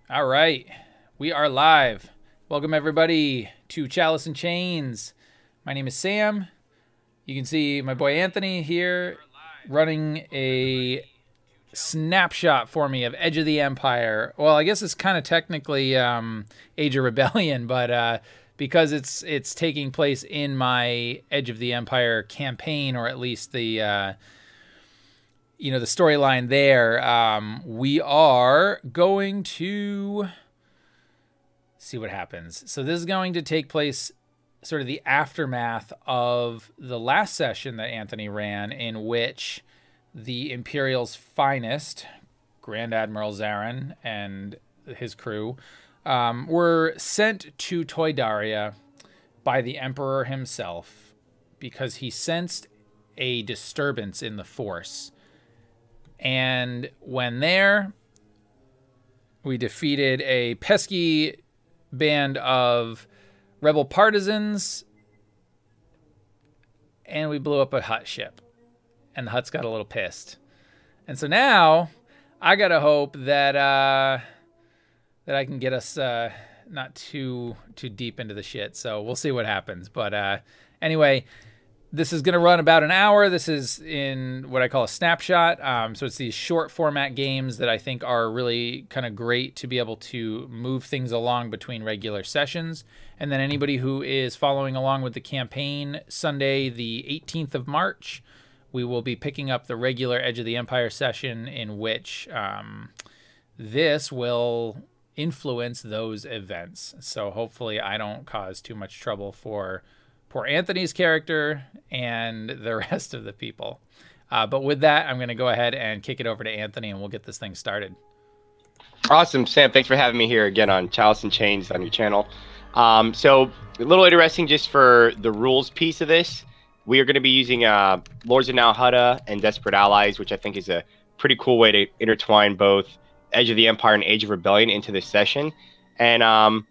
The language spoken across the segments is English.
All right, we are live. Welcome everybody to Chalice and Chains. My name is Sam. You can see my boy Anthony here running a snapshot for me of Edge of the Empire. Well, I guess it's kind of technically Age of Rebellion, but because it's taking place in my Edge of the Empire campaign, or at least the the storyline there, we are going to see what happens. So this is going to take place sort of the aftermath of the last session that Anthony ran, in which the Imperial's finest, Grand Admiral Zaarin and his crew, were sent to Toydaria by the Emperor himself because he sensed a disturbance in the Force. And when there, we defeated a pesky band of rebel partisans, and we blew up a Hutt ship. And the Hutts got a little pissed. And so now, I gotta hope that that I can get us not too deep into the shit. So we'll see what happens. But anyway, this is going to run about an hour. This is in what I call a snapshot. So it's these short format games that I think are really kind of great to be able to move things along between regular sessions. And then anybody who is following along with the campaign, Sunday the 18th of March, we will be picking up the regular Edge of the Empire session, in which this will influence those events. So hopefully I don't cause too much trouble for poor Anthony's character and the rest of the people. But with that, I'm going to go ahead and kick it over to Anthony, and we'll get this thing started. Awesome, Sam. Thanks for having me here again on Chalice and Chains on your channel. So a little interesting just for the rules piece of this. We are going to be using Lords of Nal Hutta and Desperate Allies, which I think is a pretty cool way to intertwine both Edge of the Empire and Age of Rebellion into this session. And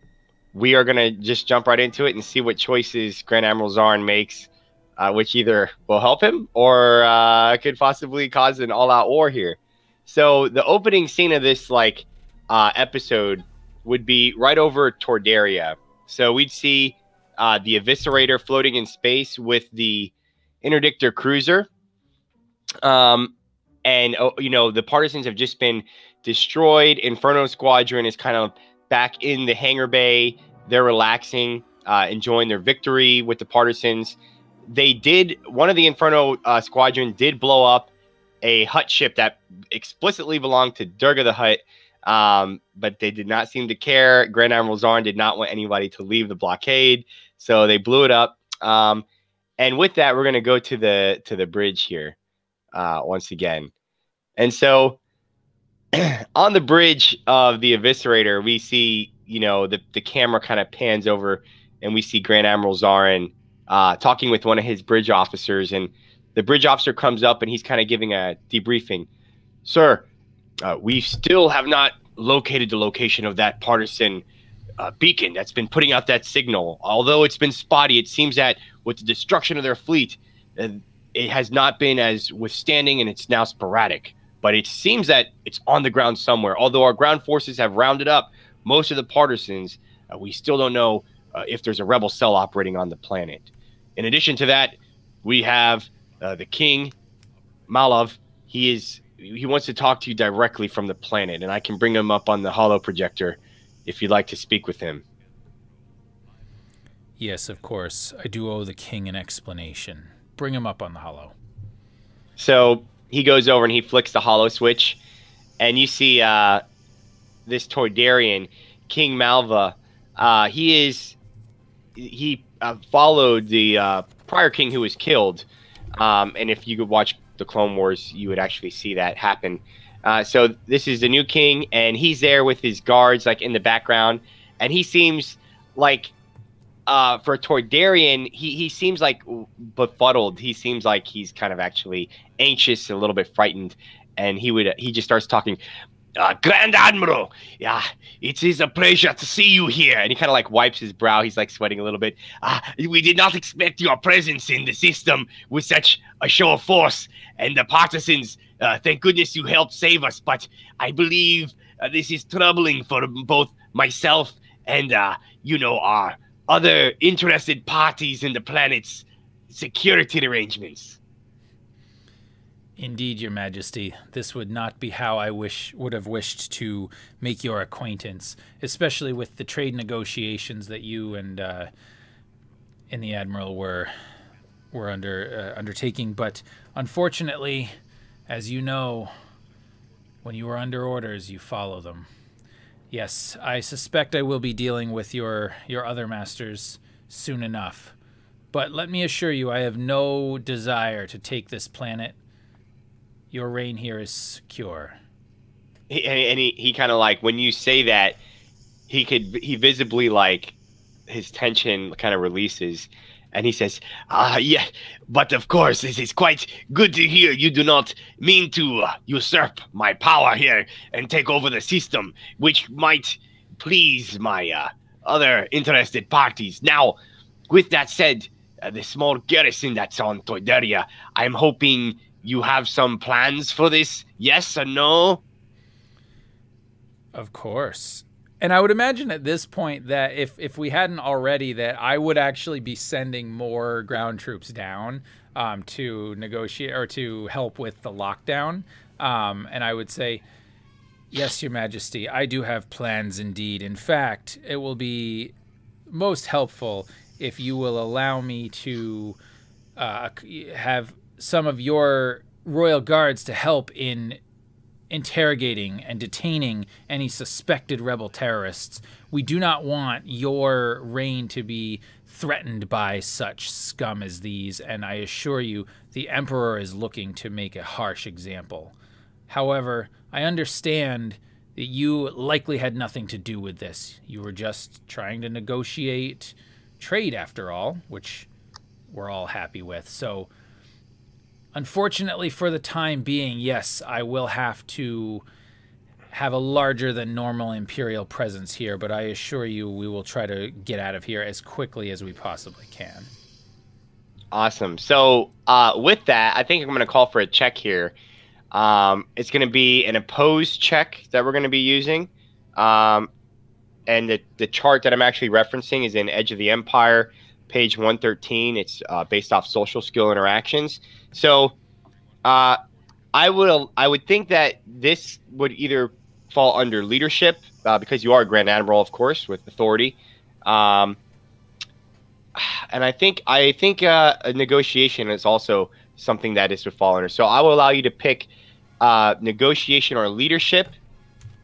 we are going to just jump right into it and see what choices Grand Admiral Zaarin makes, which either will help him or could possibly cause an all-out war here. So the opening scene of this episode would be right over Toydaria. So we'd see the Eviscerator floating in space with the Interdictor cruiser. The partisans have just been destroyed. Inferno Squadron is kind of back in the hangar bay. They're relaxing, enjoying their victory with the partisans. One of the Inferno Squadron did blow up a Hutt ship that explicitly belonged to Durga the Hutt, but they did not seem to care. Grand Admiral Zaarin did not want anybody to leave the blockade, so they blew it up. And with that, we're going to go to the bridge here once again. And so on the bridge of the Eviscerator, we see, the camera kind of pans over, and we see Grand Admiral Zaarin talking with one of his bridge officers. And the bridge officer comes up, and he's kind of giving a debriefing. Sir, we still have not located the location of that partisan beacon that's been putting out that signal. Although it's been spotty, it seems that with the destruction of their fleet, it has not been as withstanding, and it's now sporadic. But it seems that it's on the ground somewhere. Although our ground forces have rounded up most of the partisans, we still don't know if there's a rebel cell operating on the planet. In addition to that, we have the King, Malav. He wants to talk to you directly from the planet, and I can bring him up on the holo projector if you'd like to speak with him. Yes, of course. I do owe the king an explanation. Bring him up on the holo. So he goes over and he flicks the holo switch, and you see this Toydarian, King Malva. He followed the prior king who was killed, and if you could watch the Clone Wars, you would actually see that happen. So this is the new king, and he's there with his guards, in the background, and he seems like, for a Toydarian, he seems befuddled. He seems like he's kind of actually anxious, a little bit frightened, and he just starts talking. Grand Admiral, yeah, it is a pleasure to see you here. And he kind of wipes his brow. He's sweating a little bit. We did not expect your presence in the system with such a show of force. And the partisans, thank goodness you helped save us. But I believe This is troubling for both myself and, you know, our other interested parties in the planet's security arrangements. Indeed, Your Majesty, this would not be how I would have wished to make your acquaintance, especially with the trade negotiations that you and the Admiral were undertaking. But unfortunately, as you know, when you are under orders, you follow them. Yes, I suspect I will be dealing with your other masters soon enough. But let me assure you, I have no desire to take this planet. Your reign here is secure. He kind of like, when you say that, he visibly, like, his tension kind of releases, and he says, yeah, but of course, this is quite good to hear you do not mean to usurp my power here and take over the system, which might please my other interested parties. Now, with that said, the small garrison that's on Toydaria, I'm hoping you have some plans for this, yes or no? Of course. And I would imagine at this point that if we hadn't already, that I would actually be sending more ground troops down to negotiate or to help with the lockdown. And I would say, yes, Your Majesty, I do have plans indeed. In fact, it will be most helpful if you will allow me to have some of your royal guards to help in interrogating and detaining any suspected rebel terrorists. We do not want your reign to be threatened by such scum as these, and I assure you the Emperor is looking to make a harsh example. However, I understand that you likely had nothing to do with this. You were just trying to negotiate trade after all, which we're all happy with. So unfortunately, for the time being, yes, I will have to have a larger than normal Imperial presence here, but I assure you we will try to get out of here as quickly as we possibly can. Awesome. So with that, I think I'm going to call for a check here. It's going to be an opposed check that we're going to be using. And the chart that I'm actually referencing is in Edge of the Empire, page 113. It's based off social skill interactions. So I would think that this would either fall under leadership, because you are Grand Admiral, of course, with authority. And I think a negotiation is also something that this would fall under. So I will allow you to pick negotiation or leadership.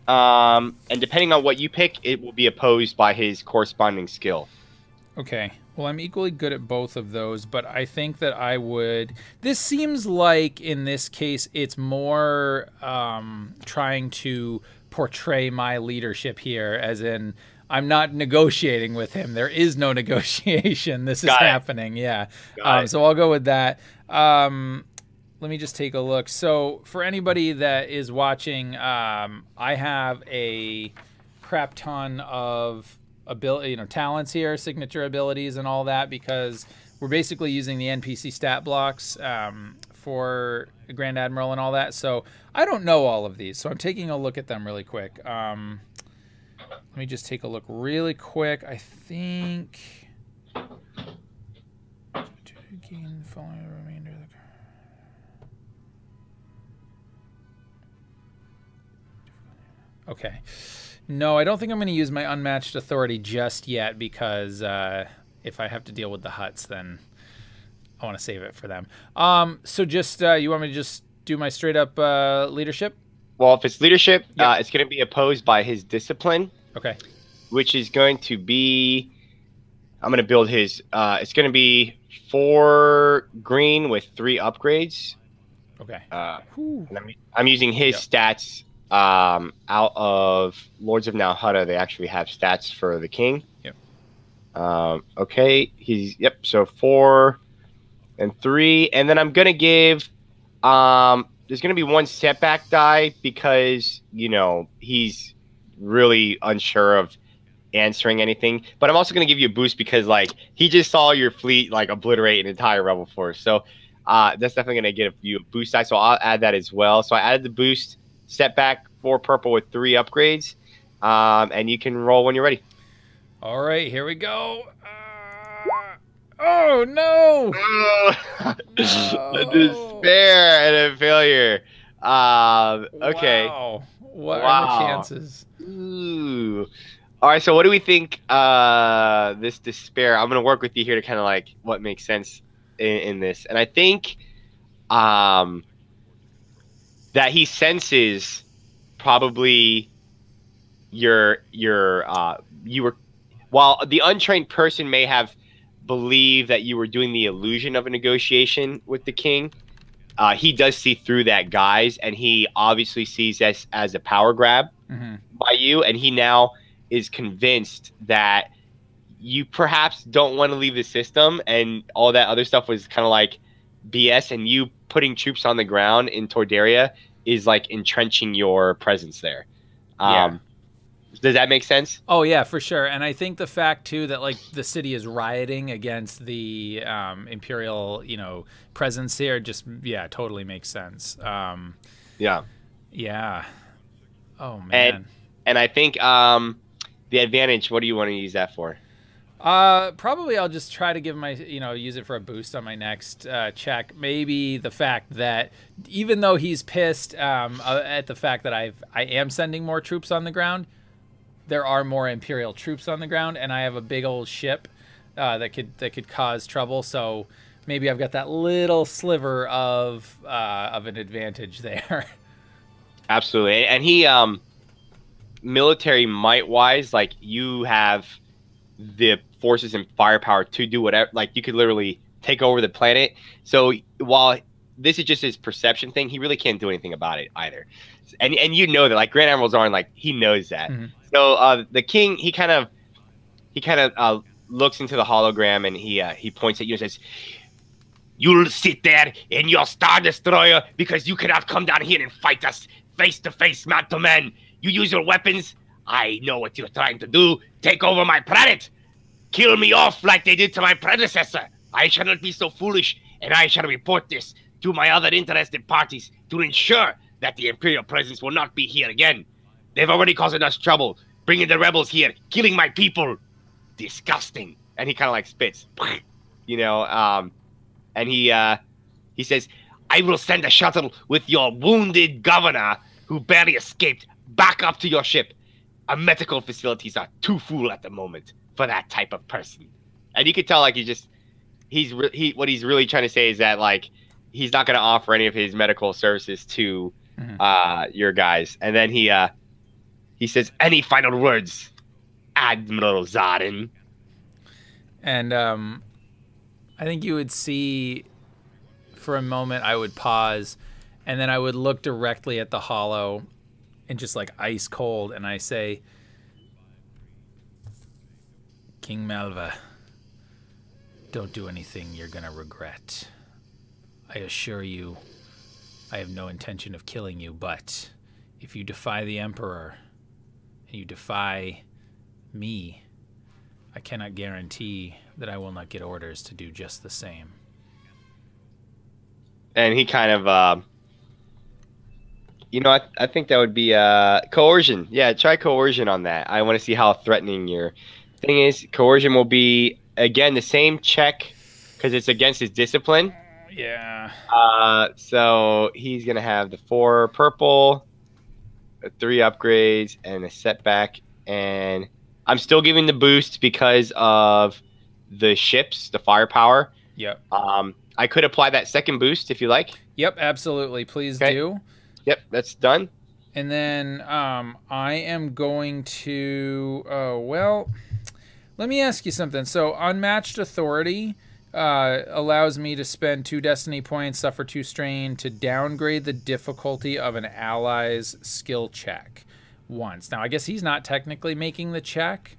And depending on what you pick, it will be opposed by his corresponding skill. Okay. Well, I'm equally good at both of those, but I think that I would... This seems like, in this case, it's more trying to portray my leadership here, as in, I'm not negotiating with him. There is no negotiation. This is happening. Yeah. So I'll go with that. Let me just take a look. So for anybody that is watching, I have a crap ton of ability, talents here, signature abilities and all that, because we're basically using the NPC stat blocks for Grand Admiral and all that. So I don't know all of these, so I'm taking a look at them really quick. Let me just take a look really quick. I think following the remainder of the... Okay. No, I don't think I'm going to use my unmatched authority just yet, because if I have to deal with the Hutts, then I want to save it for them. So just, you want me to just do my straight up leadership? Well, if it's leadership, it's going to be opposed by his discipline. Okay. Which is going to be, I'm going to build his, it's going to be 4 green with 3 upgrades. Okay. And I'm using his stats out of Lords of Nalhutta. They actually have stats for the king. Yep. Okay. So 4 and 3. And then I'm going to give, there's going to be 1 setback die because, he's really unsure of answering anything. But I'm also going to give you a boost because, he just saw your fleet, obliterate an entire rebel force. So that's definitely going to give you a boost die. So I'll add that as well. So I added the boost setback 4 purple with 3 upgrades. And you can roll when you're ready. All right, here we go. Oh, no! A despair and a failure. Okay. Wow. What are the chances? Ooh. All right, so what do we think this despair? I'm going to work with you here to kind of like what makes sense in this. And I think that he senses probably you were, while the untrained person may have believed that you were doing the illusion of a negotiation with the king, he does see through that guise, and he obviously sees this as a power grab by you, and he now is convinced that you perhaps don't want to leave the system, and all that other stuff was kind of like BS, and you putting troops on the ground in Tordaria is like entrenching your presence there. Yeah. Does that make sense? Oh yeah, for sure. And I think the fact too that like the city is rioting against the imperial, presence here, just totally makes sense. Yeah. Oh man. And I think the advantage. What do you want to use that for? Probably I'll just try to give my, use it for a boost on my next check. Maybe the fact that even though he's pissed at the fact that I am sending more troops on the ground, there are more Imperial troops on the ground, and I have a big old ship that could cause trouble. So maybe I've got that little sliver of an advantage there. Absolutely, and he military might wise, like you have the forces and firepower to do whatever. Like you could literally take over the planet. So while this is just his perception thing, he really can't do anything about it either. And you know that, like Grand Admiral Zaarin, like he knows that. So the king, he kind of looks into the hologram, and he points at you and says, "You'll sit there in your Star Destroyer because you cannot come down here and fight us face to face, man to man. You use your weapons. I know what you're trying to do. Take over my planet. Kill me off like they did to my predecessor. I shall not be so foolish, and I shall report this to my other interested parties to ensure that the Imperial presence will not be here again. They've already caused us trouble, bringing the rebels here, killing my people. Disgusting." And he kind of like spits, and he says, "I will send a shuttle with your wounded governor who barely escaped back up to your ship. Our medical facilities are too full at the moment for that type of person." And you could tell, like, what he's really trying to say is that, like, he's not going to offer any of his medical services to your guys. And then he says, "Any final words, Admiral Zaarin?" And I think you would see, for a moment, I would pause, and then I would look directly at the holo, and just like ice cold, and I say, "King Malva, don't do anything you're gonna regret. I assure you, I have no intention of killing you, but if you defy the Emperor, and you defy me, I cannot guarantee that I will not get orders to do just the same." And he kind of, I think that would be coercion. Yeah, try coercion on that. I want to see how threatening your thing is. Coercion will be, again, the same check because it's against his discipline. Yeah. So he's going to have the 4 purple, 3 upgrades, and a setback. And I'm still giving the boost because of the ships, the firepower. Yep. I could apply that second boost if you like. Yep, absolutely. Please do. Yep, that's done. And then I am going to... well, let me ask you something. So Unmatched Authority allows me to spend 2 destiny points, suffer 2 strain, to downgrade the difficulty of an ally's skill check once. Now, I guess he's not technically making the check.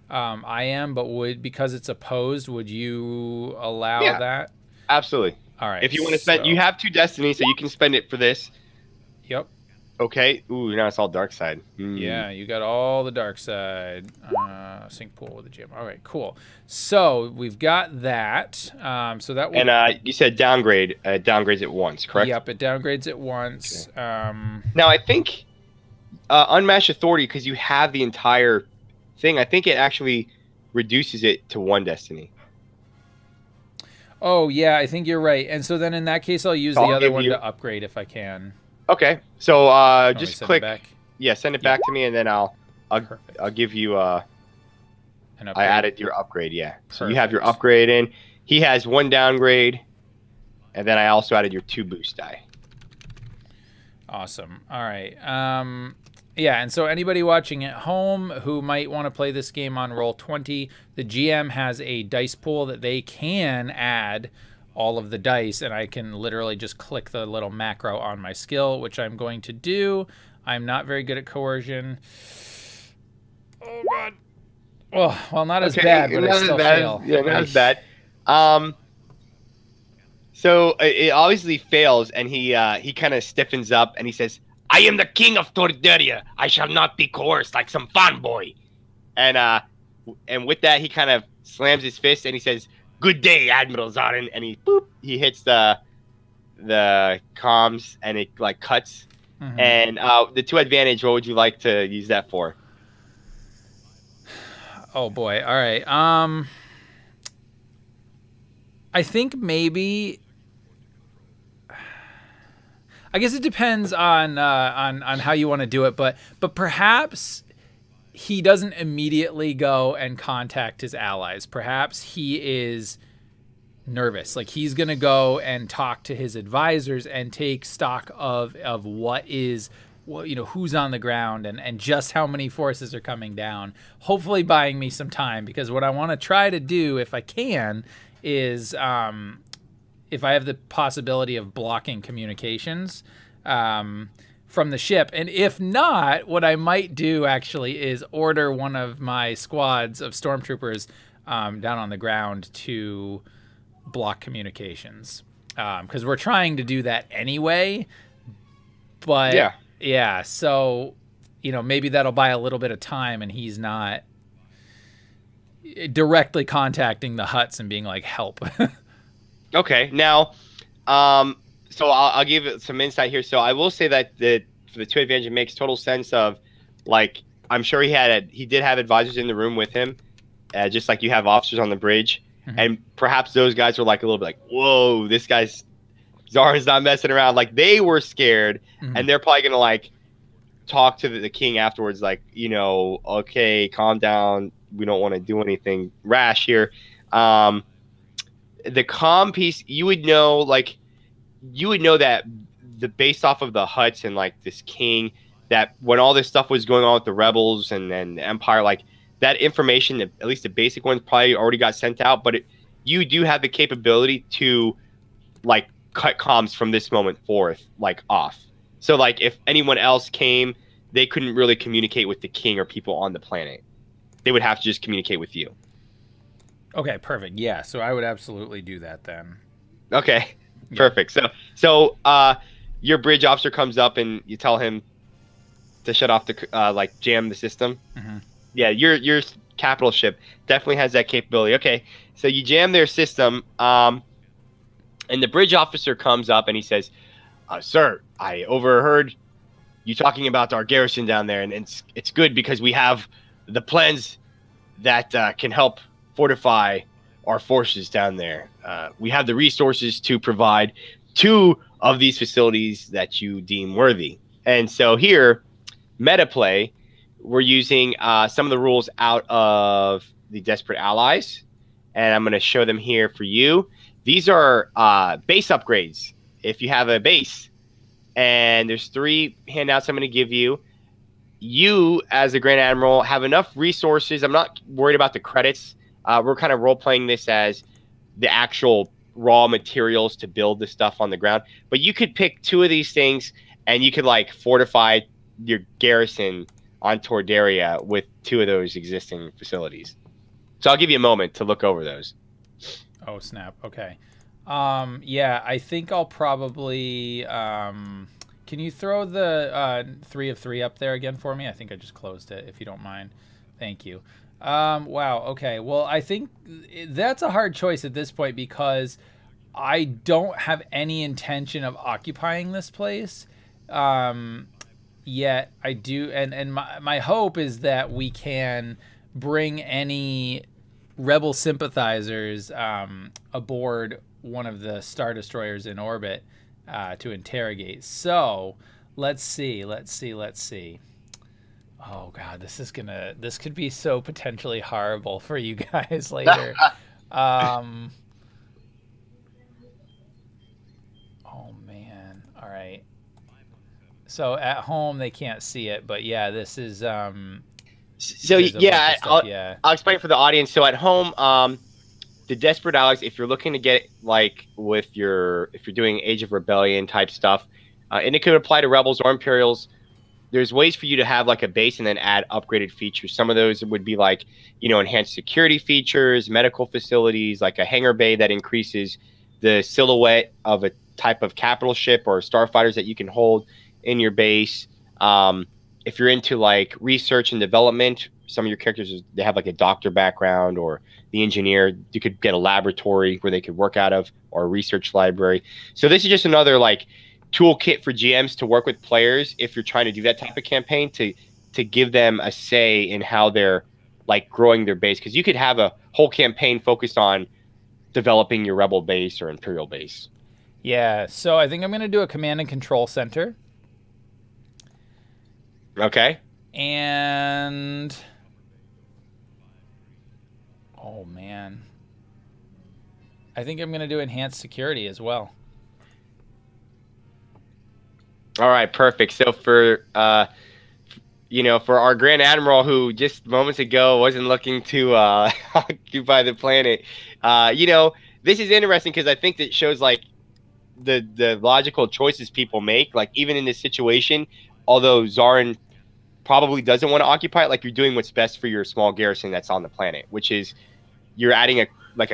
I am, but because it's opposed, would you allow that? Absolutely. All right. If you want to spend, you have 2 destiny, so you can spend it for this. Yep. Okay. Ooh, now it's all dark side. Yeah, you got all the dark side. Sync pool with the gym. All right, cool. So we've got that. So that will... And you said downgrade. It downgrades it once, correct? Yep, it downgrades it once. Okay. Now I think unmatched authority, because you have the entire thing. I think it actually reduces it to 1 destiny. Oh, yeah, I think you're right. And so then in that case, I'll use the other one to upgrade if I can. Okay. So just click. Yeah, send it back to me, and then I'll give you I added your upgrade. Yeah. So you have your upgrade in. He has 1 downgrade, and then I also added your 2 boost die. Awesome. All right. Yeah, and so anybody watching at home who might want to play this game on Roll20, the GM has a dice pool that they can add all of the dice, and I can literally just click the little macro on my skill, which I'm going to do. I'm not very good at coercion. Oh, God. Oh, well, not as bad, but I still fail. Yeah, not as bad. So it obviously fails, and he kind of stiffens up, and he says, "I am the king of Torderia. I shall not be coerced like some fanboy." And with that, he kind of slams his fist, and he says, "Good day, Admiral Zaarin." And he hits the comms, and it like cuts. Mm-hmm. And the 2 advantage, what would you like to use that for? Oh boy! All right. I think maybe. I guess it depends on how you want to do it, but perhaps he doesn't immediately go and contact his allies. Perhaps he is nervous. Like he's going to go and talk to his advisors and take stock of what is, who's on the ground and just how many forces are coming down. Hopefully buying me some time, because what I want to try to do, if I can, is if I have the possibility of blocking communications from the ship. And if not, what I might do actually is order one of my squads of stormtroopers down on the ground to block communications. Because we're trying to do that anyway. But yeah, so, maybe that'll buy a little bit of time, and he's not directly contacting the Hutts and being like, help. Okay, now, so I'll give it some insight here. So I will say that for the 2 advantage, it makes total sense of, like, I'm sure he did have advisors in the room with him, just like you have officers on the bridge. Mm-hmm. And perhaps those guys were like a little bit like, whoa, this guy's Zaarin's not messing around. Like, they were scared, mm-hmm. and they're probably going to, like, talk to the king afterwards, like, okay, calm down. We don't want to do anything rash here. The comm piece, you would know that based off of the Hutts and like this king, that when all this stuff was going on with the rebels and then the Empire, like that information, at least the basic ones, probably already got sent out. But you do have the capability to like cut comms from this moment forth, like off. So like if anyone else came, they couldn't really communicate with the king or people on the planet. They would have to just communicate with you. Okay, perfect. Yeah, so I would absolutely do that then. Okay, perfect. So your bridge officer comes up and you tell him to shut off the jam the system. Mm-hmm. Yeah, your capital ship definitely has that capability. Okay, so you jam their system, and the bridge officer comes up and he says, "Sir, I overheard you talking about our garrison down there, and it's good because we have the plans that can help fortify our forces down there. We have the resources to provide 2 of these facilities that you deem worthy." And so here, meta play, we're using some of the rules out of the Desperate Allies, and I'm going to show them here for you. These are base upgrades. If you have a base, and there's 3 handouts I'm going to give you. You, as a Grand Admiral, have enough resources. I'm not worried about the credits. We're kind of role-playing this as the actual raw materials to build the stuff on the ground. But you could pick 2 of these things, and you could, like, fortify your garrison on Torderia with 2 of those existing facilities. So I'll give you a moment to look over those. Oh, snap. Okay. Yeah, I think I'll probably... can you throw the 3 of 3 up there again for me? I think I just closed it, if you don't mind. Thank you. Wow, okay. Well, I think that's a hard choice at this point because I don't have any intention of occupying this place. yet I do, and my hope is that we can bring any rebel sympathizers aboard one of the Star Destroyers in orbit to interrogate. So let's see. Oh God, this could be so potentially horrible for you guys later. Oh man. All right. So at home they can't see it, but yeah, this is So yeah, yeah. I'll explain for the audience. So at home, the Desperate Alex, if you're looking to get like if you're doing Age of Rebellion type stuff, and it could apply to Rebels or Imperials, there's ways for you to have like a base and then add upgraded features. Some of those would be like, enhanced security features, medical facilities, like a hangar bay that increases the silhouette of a type of capital ship or starfighters that you can hold in your base. If you're into like research and development, some of your characters, they have like a doctor background or the engineer. You could get a laboratory where they could work out of, or a research library. So this is just another like toolkit for GMs to work with players if you're trying to do that type of campaign, to give them a say in how they're like growing their base, because you could have a whole campaign focused on developing your rebel base or imperial base. Yeah, so I think I'm going to do a command and control center. Okay. And oh man, I think I'm going to do enhanced security as well. All right, perfect. So for for our Grand Admiral, who just moments ago wasn't looking to occupy the planet, this is interesting because I think that shows like the logical choices people make. Like even in this situation, although Zaarin probably doesn't want to occupy it, like you're doing what's best for your small garrison that's on the planet, which is you're adding a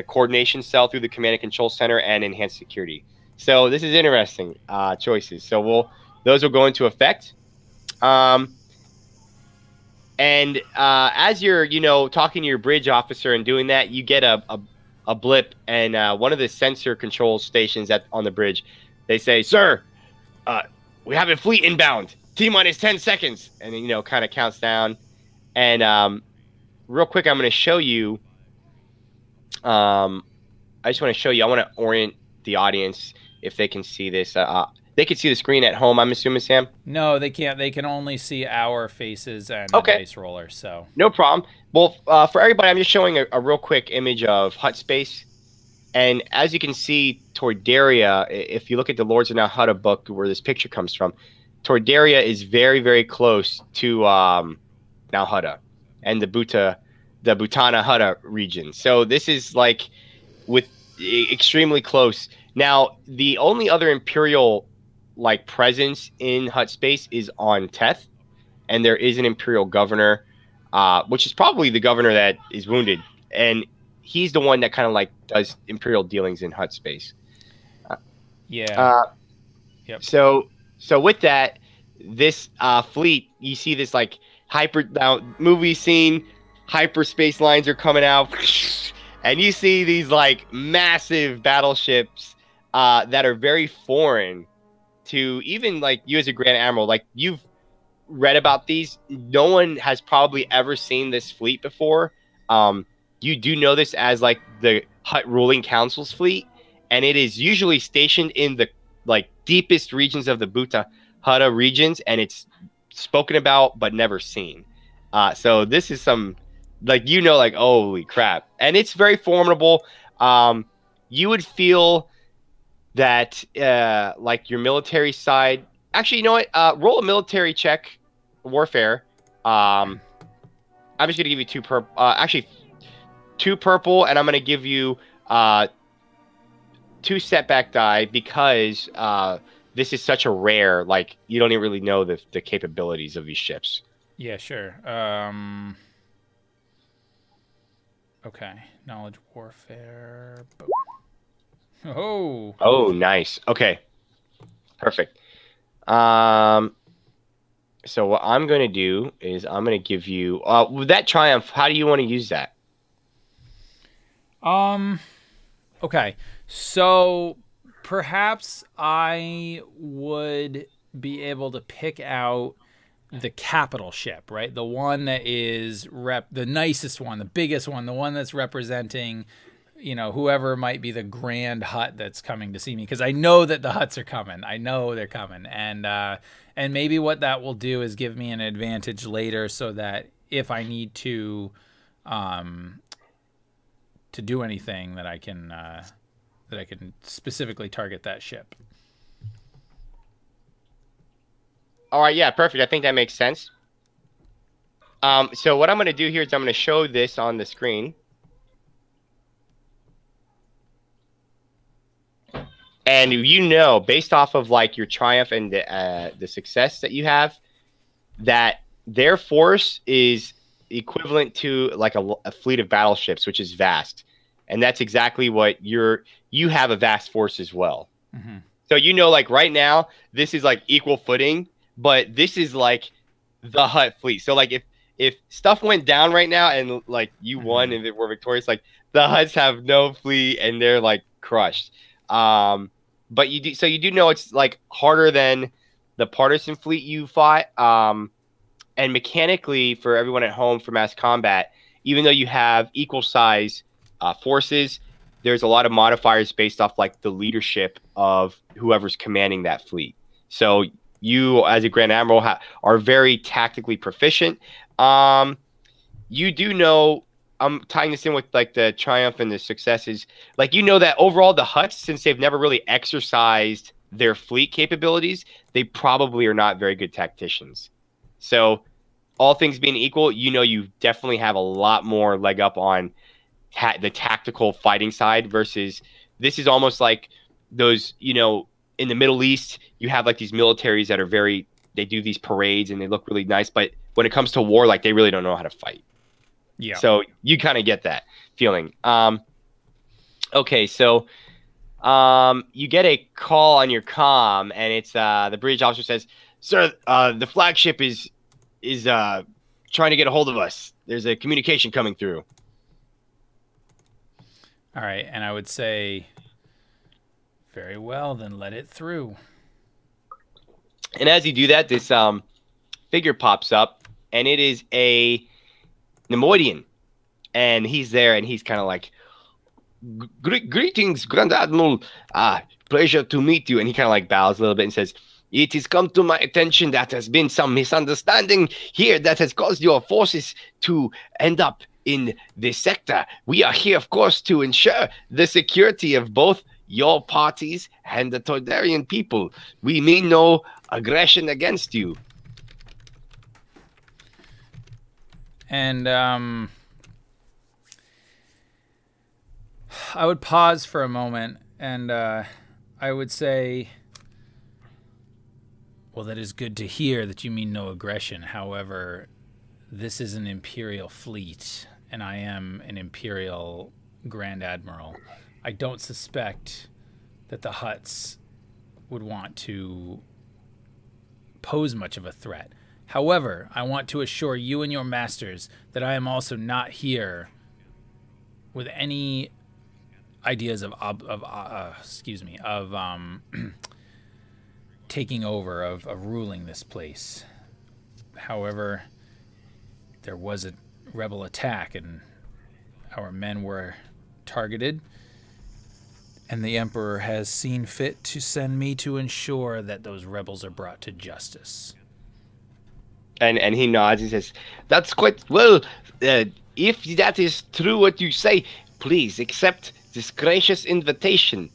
coordination cell through the command and control center and enhanced security. So this is interesting choices. So those will go into effect. And as you're, talking to your bridge officer and doing that, you get a blip, and one of the sensor control stations on the bridge, they say, "Sir, we have a fleet inbound. T-minus 10 seconds." And then, kind of counts down. And real quick, I'm going to show you. I just want to show you. I want to orient the audience if they can see this. They can see the screen at home, I'm assuming, Sam? No, they can't. They can only see our faces and the dice roller. So no problem. Well, for everybody, I'm just showing a real quick image of hut space. And as you can see, Tordaria, if you look at the Lords of Now Hutta book where this picture comes from, Tordaria is very, very close to Now Hutta and the Butana Hutta region. So this is like extremely close. Now, the only other Imperial like presence in hut space is on Teth, and there is an Imperial governor, which is probably the governor that is wounded, and he's the one that kind of like does Imperial dealings in hut space. Yeah. Yep. So with that, this fleet, you see this like movie scene, hyperspace lines are coming out, and you see these like massive battleships that are very foreign to even like you as a Grand Admiral. Like you've read about these, no one has probably ever seen this fleet before. You do know this as like the Hutt ruling council's fleet, and it is usually stationed in the like deepest regions of the Hutta regions, and it's spoken about but never seen. So this is some like like holy crap, and it's very formidable. You would feel that like your military side. Actually, you know what? Roll a military check, warfare. I'm just gonna give you two purple, and I'm gonna give you 2 setback die because this is such a rare. Like you don't even really know the capabilities of these ships. Yeah, sure. Okay, knowledge warfare. Boom. Oh, nice. Okay, perfect. So what I'm going to do is I'm going to give you with that triumph. How do you want to use that? Okay, so perhaps I would be able to pick out the capital ship, right? The one that is the nicest one, the biggest one, the one that's representing, you know, whoever might be the grand hut that's coming to see me, because I know that the huts are coming. I know they're coming, and maybe what that will do is give me an advantage later, so that if I need to do anything, that I can specifically target that ship. All right, yeah, perfect. I think that makes sense. So what I'm going to do here is I'm going to show this on the screen. And you know, based off of like your triumph and the success that you have, that their force is equivalent to like a fleet of battleships, which is vast. And that's exactly what you have, a vast force as well. Mm-hmm. So, you know, like right now, this is like equal footing, but this is like the Hut fleet. So like if stuff went down right now and like you won and we're victorious, like the Huts have no fleet and they're like crushed. But you do know it's like harder than the partisan fleet you fought. And mechanically, for everyone at home for mass combat, even though you have equal size forces, there's a lot of modifiers based off like the leadership of whoever's commanding that fleet. So you, as a Grand Admiral, are very tactically proficient. You do know, I'm tying this in with like the triumph and the successes. Like, you know that overall the Huts, since they've never really exercised their fleet capabilities, they probably are not very good tacticians. So all things being equal, you know, you definitely have a lot more leg up on the tactical fighting side versus this is almost like those, you know, in the Middle East, you have like these militaries that are they do these parades and they look really nice. But when it comes to war, like they really don't know how to fight. Yeah. So you kind of get that feeling. Okay, so you get a call on your comm, and it's the bridge officer says, "Sir, the flagship is trying to get a hold of us. There's a communication coming through." All right, and I would say, very well, then let it through. And as you do that, this figure pops up, and it is a Nemoidian, and he's there, and he's kind of like, "Greetings, Grand Admiral. Pleasure to meet you." And he kind of like bows a little bit and says, "It has come to my attention that there's been some misunderstanding here that has caused your forces to end up in this sector. We are here, of course, to ensure the security of both your parties and the Toydarian people. We mean no aggression against you." And I would pause for a moment, and I would say, well, that is good to hear that you mean no aggression. However, this is an Imperial fleet, and I am an Imperial Grand Admiral. I don't suspect that the Huts would want to pose much of a threat. However, I want to assure you and your masters that I am also not here with any ideas of taking over, of ruling this place. However, there was a rebel attack and our men were targeted, and the Emperor has seen fit to send me to ensure that those rebels are brought to justice. And he nods. He says, "That's quite well. If that is true what you say, please accept this gracious invitation.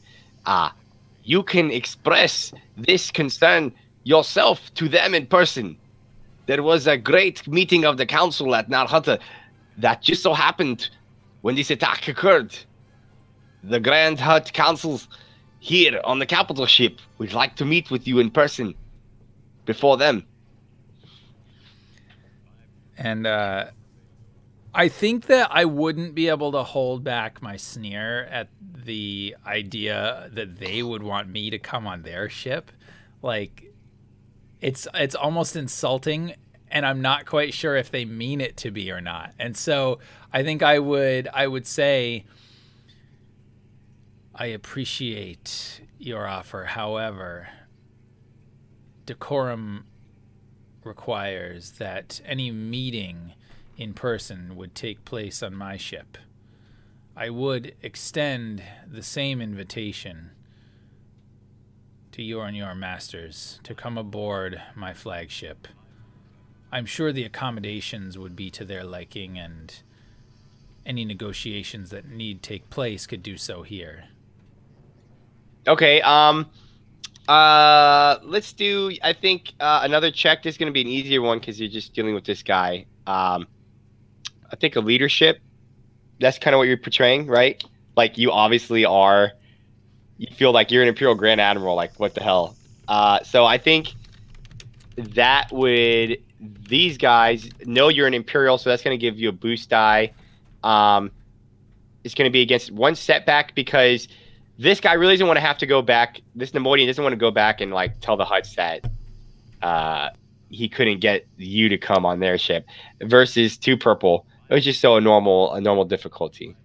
You can express this concern yourself to them in person. There was a great meeting of the council at Narhata that just so happened when this attack occurred. The Grand Hut Council here on the capital ship would like to meet with you in person before them." And I think that I wouldn't be able to hold back my sneer at the idea that they would want me to come on their ship. Like, it's almost insulting, and I'm not quite sure if they mean it to be or not. And so I think I would say, I appreciate your offer. However, decorum requires that any meeting in person would take place on my ship. I would extend the same invitation to you and your masters to come aboard my flagship. I'm sure the accommodations would be to their liking, and any negotiations that need take place could do so here. Okay, let's do, I think, another check. This is going to be an easier one because you're just dealing with this guy. I think a leadership, that's kind of what you're portraying, right? Like, you obviously are, you feel like you're an Imperial Grand Admiral, like, what the hell? So I think that would, these guys know you're an Imperial, so that's going to give you a boost die. It's going to be against one setback because this guy really doesn't want to have to go back. This Neimoidian doesn't want to go back and like tell the Hutts that he couldn't get you to come on their ship. Versus 2 purple, it was just so a normal difficulty.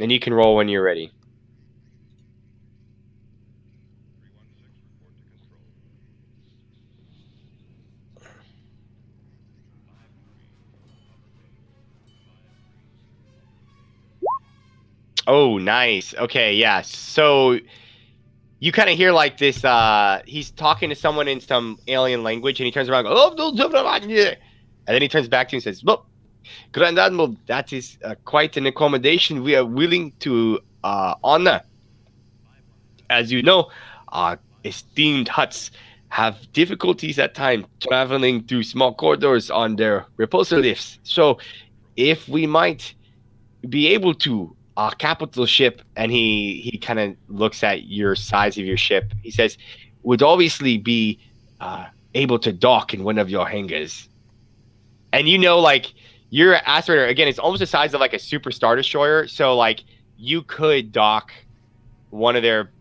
And you can roll when you're ready. Oh, nice. Okay, yeah. So you kind of hear like this, he's talking to someone in some alien language, and he turns around and goes, oh, and then he turns back to you and says, well, Grand Admiral, that is quite an accommodation we are willing to honor. As you know, our esteemed Hutts have difficulties at times traveling through small corridors on their repulsor lifts. So if we might be able to, our capital ship, and he kind of looks at your size of your ship. He says, would obviously be able to dock in one of your hangars. And you know, like, your asteroid, again, it's almost the size of like a super star destroyer. So like, you could dock one of their,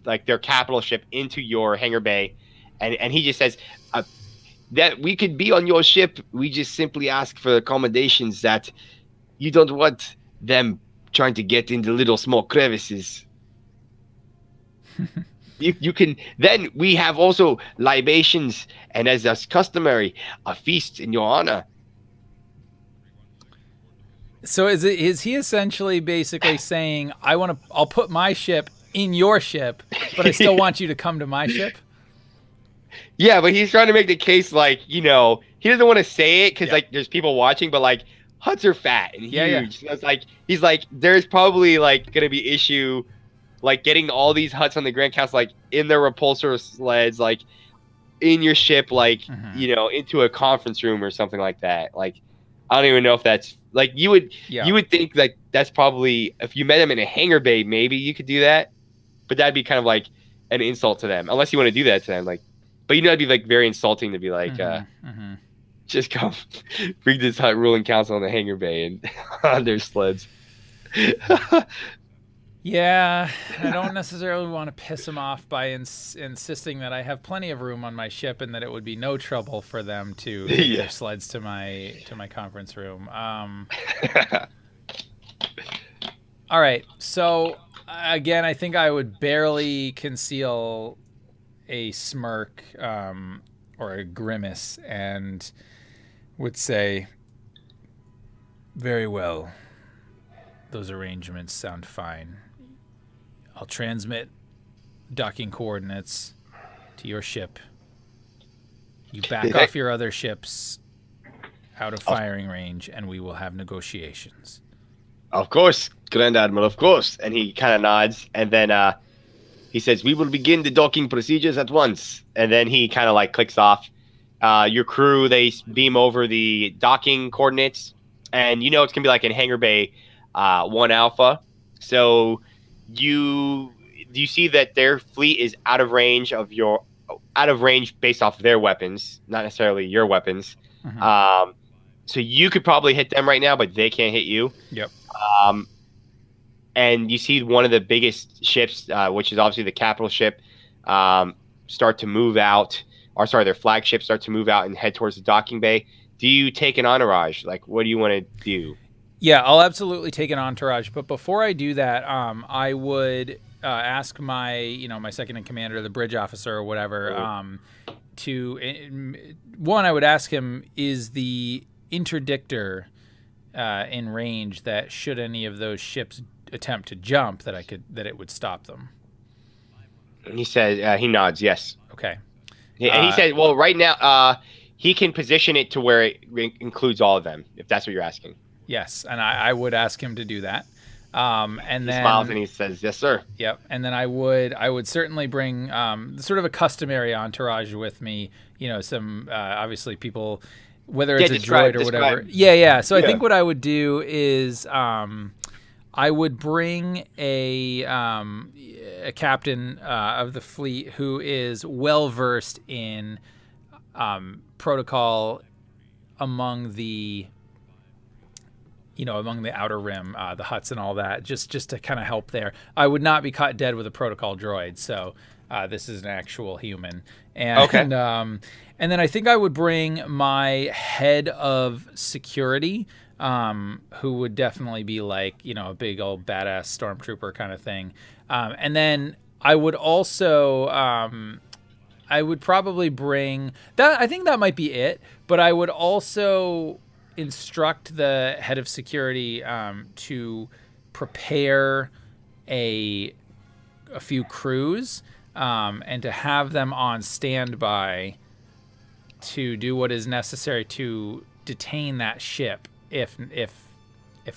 like, their capital ship into your hangar bay. And he just says that we could be on your ship. We just simply ask for accommodations that you don't want them trying to get into little small crevices. you can, then we have also libations, and as is customary, a feast in your honor. So is he essentially basically saying, I'll put my ship in your ship, but I still want you to come to my ship? Yeah, but he's trying to make the case, like, you know, he doesn't want to say it because like there's people watching, but like, Hutts are fat and huge. Yeah. So it's like, he's like, there's probably like gonna be issue, like getting all these Hutts on the Grand Council, like in their repulsor sleds, like in your ship, like you know, into a conference room or something like that. Like, I don't even know if that's like you would think like that's probably, if you met them in a hangar bay, maybe you could do that, but that'd be kind of like an insult to them, unless you want to do that to them. Like, but you know, it'd be like very insulting to be like, just come bring this Hutt ruling council on the hangar bay and on their sleds. Yeah, I don't necessarily want to piss them off by insisting that I have plenty of room on my ship and that it would be no trouble for them to take their sleds to my conference room. All right, so again, I think I would barely conceal a smirk or a grimace and would say, very well, those arrangements sound fine. I'll transmit docking coordinates to your ship. You back off your other ships out of firing range, and we will have negotiations. Of course, Grand Admiral, of course. And he kind of nods, and then he says, we will begin the docking procedures at once. And then he kind of like clicks off. Your crew, they beam over the docking coordinates, and you know it's gonna be like in hangar bay 1 Alpha. So you see that their fleet is out of range based off their weapons, not necessarily your weapons. So you could probably hit them right now, but they can't hit you. Yep. And you see one of the biggest ships, which is obviously the capital ship, start to move out. Or sorry, their flagship start to move out and head towards the docking bay. Do you take an entourage? Like, what do you want to do? Yeah, I'll absolutely take an entourage. But before I do that, I would ask my, my second in command or the bridge officer or whatever, one, I would ask him, is the interdictor in range that should any of those ships attempt to jump that it would stop them? He says he nods. Yes. Okay. And he said, well, right now he can position it to where it includes all of them, if that's what you're asking. Yes, and I would ask him to do that. And he then smiles and he says, "Yes, sir." Yep. And then I would certainly bring sort of a customary entourage with me. You know, some obviously people, whether it's a droid or whatever. Yeah. So I think what I would do is I would bring a captain of the fleet who is well versed in protocol among the outer rim, the huts and all that, just to kind of help there. I would not be caught dead with a protocol droid, so this is an actual human. And, okay. And then I think I would bring my head of security, who would definitely be like, a big old badass stormtrooper kind of thing. And then I would also, I would probably bring that. I think that might be it, but I would also instruct the head of security to prepare a few crews and to have them on standby to do what is necessary to detain that ship if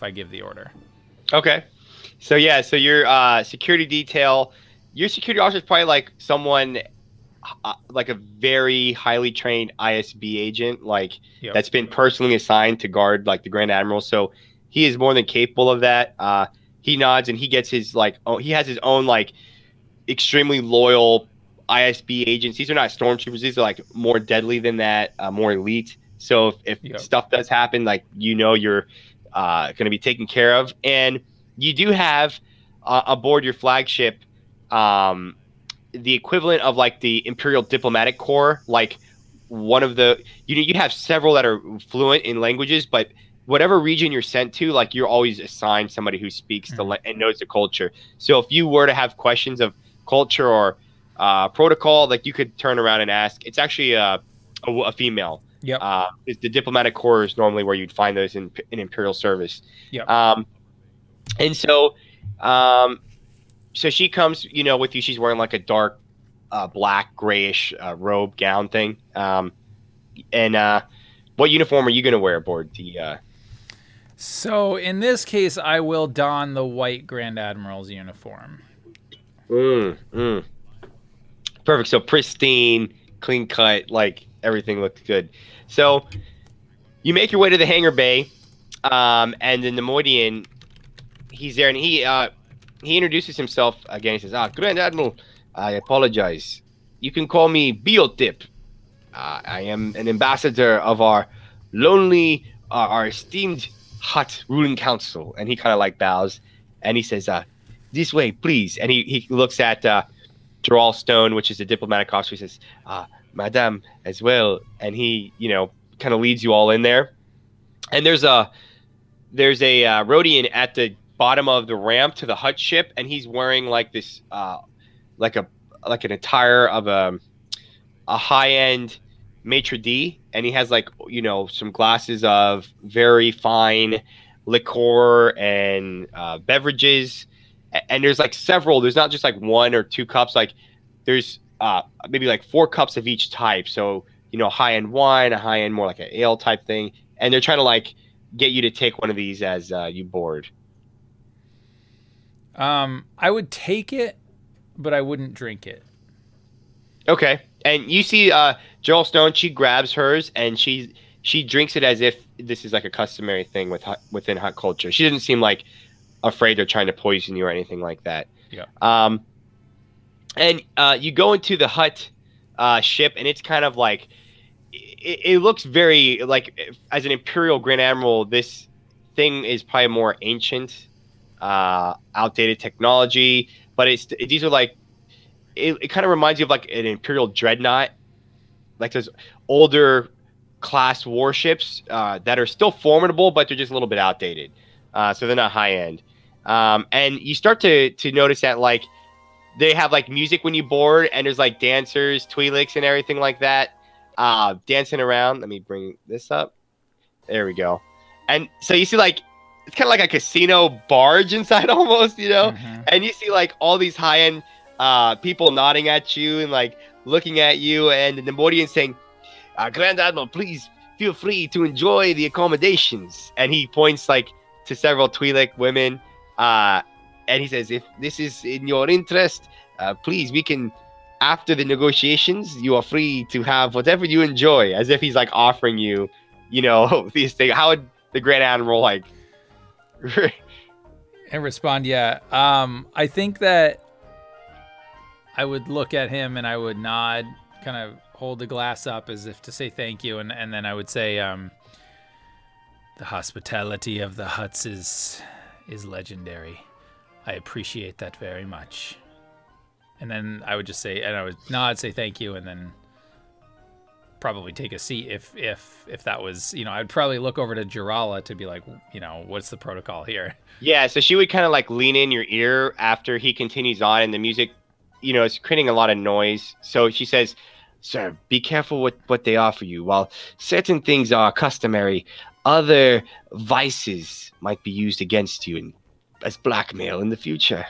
I give the order. Okay. So yeah, so your security detail, your security officer is probably like someone like a very highly trained ISB agent, that's been personally assigned to guard like the Grand Admiral. So he is more than capable of that. He nods and he gets his he has his own extremely loyal ISB agents. These are not stormtroopers. These are like more deadly than that, more elite. So if stuff does happen, you're going to be taken care of. And you do have aboard your flagship the equivalent of the Imperial Diplomatic Corps, one of the you have several that are fluent in languages, but whatever region you're sent to, you're always assigned somebody who speaks and knows the culture. So if you were to have questions of culture or protocol, you could turn around and ask. It's actually a female. Yep. The Diplomatic Corps is normally where you'd find those in Imperial service. Yep. And so so she comes, with you. She's wearing a dark black grayish robe gown thing. And what uniform are you going to wear aboard the? So in this case, I will don the white Grand Admiral's uniform. Perfect. So pristine, clean cut, everything looks good. So you make your way to the hangar bay, and the Nemoidian, he's there, and he introduces himself again. He says, Grand Admiral, I apologize. You can call me Biotip. I am an ambassador of our our esteemed hut ruling council. And he kind of bows, and he says, this way, please. And he looks at Gerald Stone, which is a diplomatic officer. He says, Madame as well. And he, kind of leads you all in there. And there's a Rhodian at the bottom of the ramp to the hut ship, and he's wearing this an attire of a high-end maitre d', and he has some glasses of very fine liqueur and beverages, and there's several. There's not just one or two cups. There's maybe 4 cups of each type. So high-end wine, a high-end more an ale type thing, and they're trying to get you to take one of these as you board. I would take it, but I wouldn't drink it. Okay. And you see Joel Stone, she grabs hers and she drinks it as if this is a customary thing within hut culture. She doesn't seem afraid they're trying to poison you or anything like that. Yeah. And you go into the hut ship, and it's kind of it looks very as an Imperial Grand Admiral, this thing is probably more ancient, outdated technology, but these are it kind of reminds you of an Imperial dreadnought, those older class warships that are still formidable, but they're just a little bit outdated, so they're not high end. And you start to notice that they have like music when you board, and there's like dancers, Twi'leks, and everything like that, dancing around. Let me bring this up. There we go. And so you see like it's kind of like a casino barge inside almost, you know. And you see like all these high-end people nodding at you and like looking at you, and the Nemoidian saying, "Grand Admiral, please feel free to enjoy the accommodations." And he points like to several Twi'lek women, and he says, "If this is in your interest, please, we can. After the negotiations, you are free to have whatever you enjoy." As if he's like offering you, you know, these things. How would the Grand Admiral like and respond? Yeah, I think that I would look at him and I would nod, kind of hold the glass up as if to say thank you, and then I would say, "The hospitality of the huts is legendary. I appreciate that very much." And then I would just say, and I would nod, say thank you, and then probably take a seat if that was, you know, I'd probably look over to Jirala to be like, you know, what's the protocol here? Yeah, so she would kind of like lean in your ear after he continues on, and the music, you know, is creating a lot of noise. So she says, "Sir, be careful what they offer you. While certain things are customary, other vices might be used against you as blackmail in the future."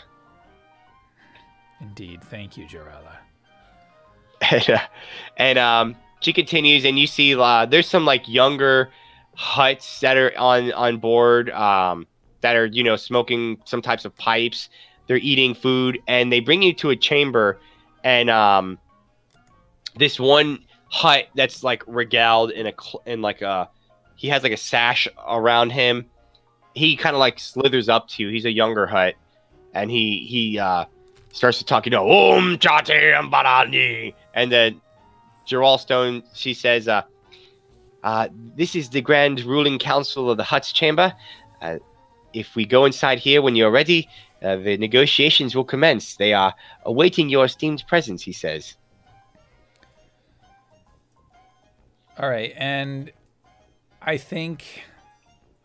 Indeed. Thank you, Jirala. And she continues, and you see there's some like younger huts that are on board that are, you know, smoking some types of pipes. They're eating food, and they bring you to a chamber, and this one hut that's like regaled in like a, he has like a sash around him. He kind of like slithers up to you. He's a younger hut, and he starts to talk, you know, Chate Ambarani. And then Gerald Stone, she says, "This is the Grand Ruling Council of the Hut's chamber. If we go inside here when you're ready, the negotiations will commence. They are awaiting your esteemed presence," he says. All right, and I think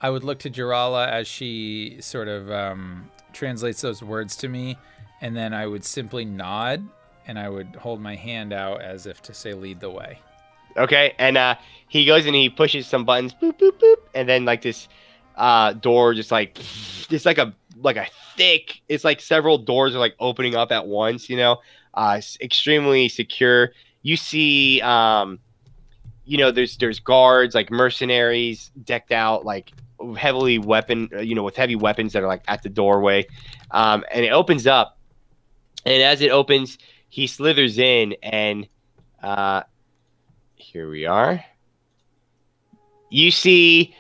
I would look to Jirala as she sort of translates those words to me, and then I would simply nod, and I would hold my hand out as if to say, "Lead the way." Okay, and he goes and he pushes some buttons, boop, boop, boop, and then like this door just like, it's like a thick, it's like several doors are like opening up at once, you know. It's extremely secure. You see, you know, there's guards, like mercenaries decked out, like heavily weapon, you know, with heavy weapons that are like at the doorway, and it opens up, and as it opens, he slithers in, and here we are. You see,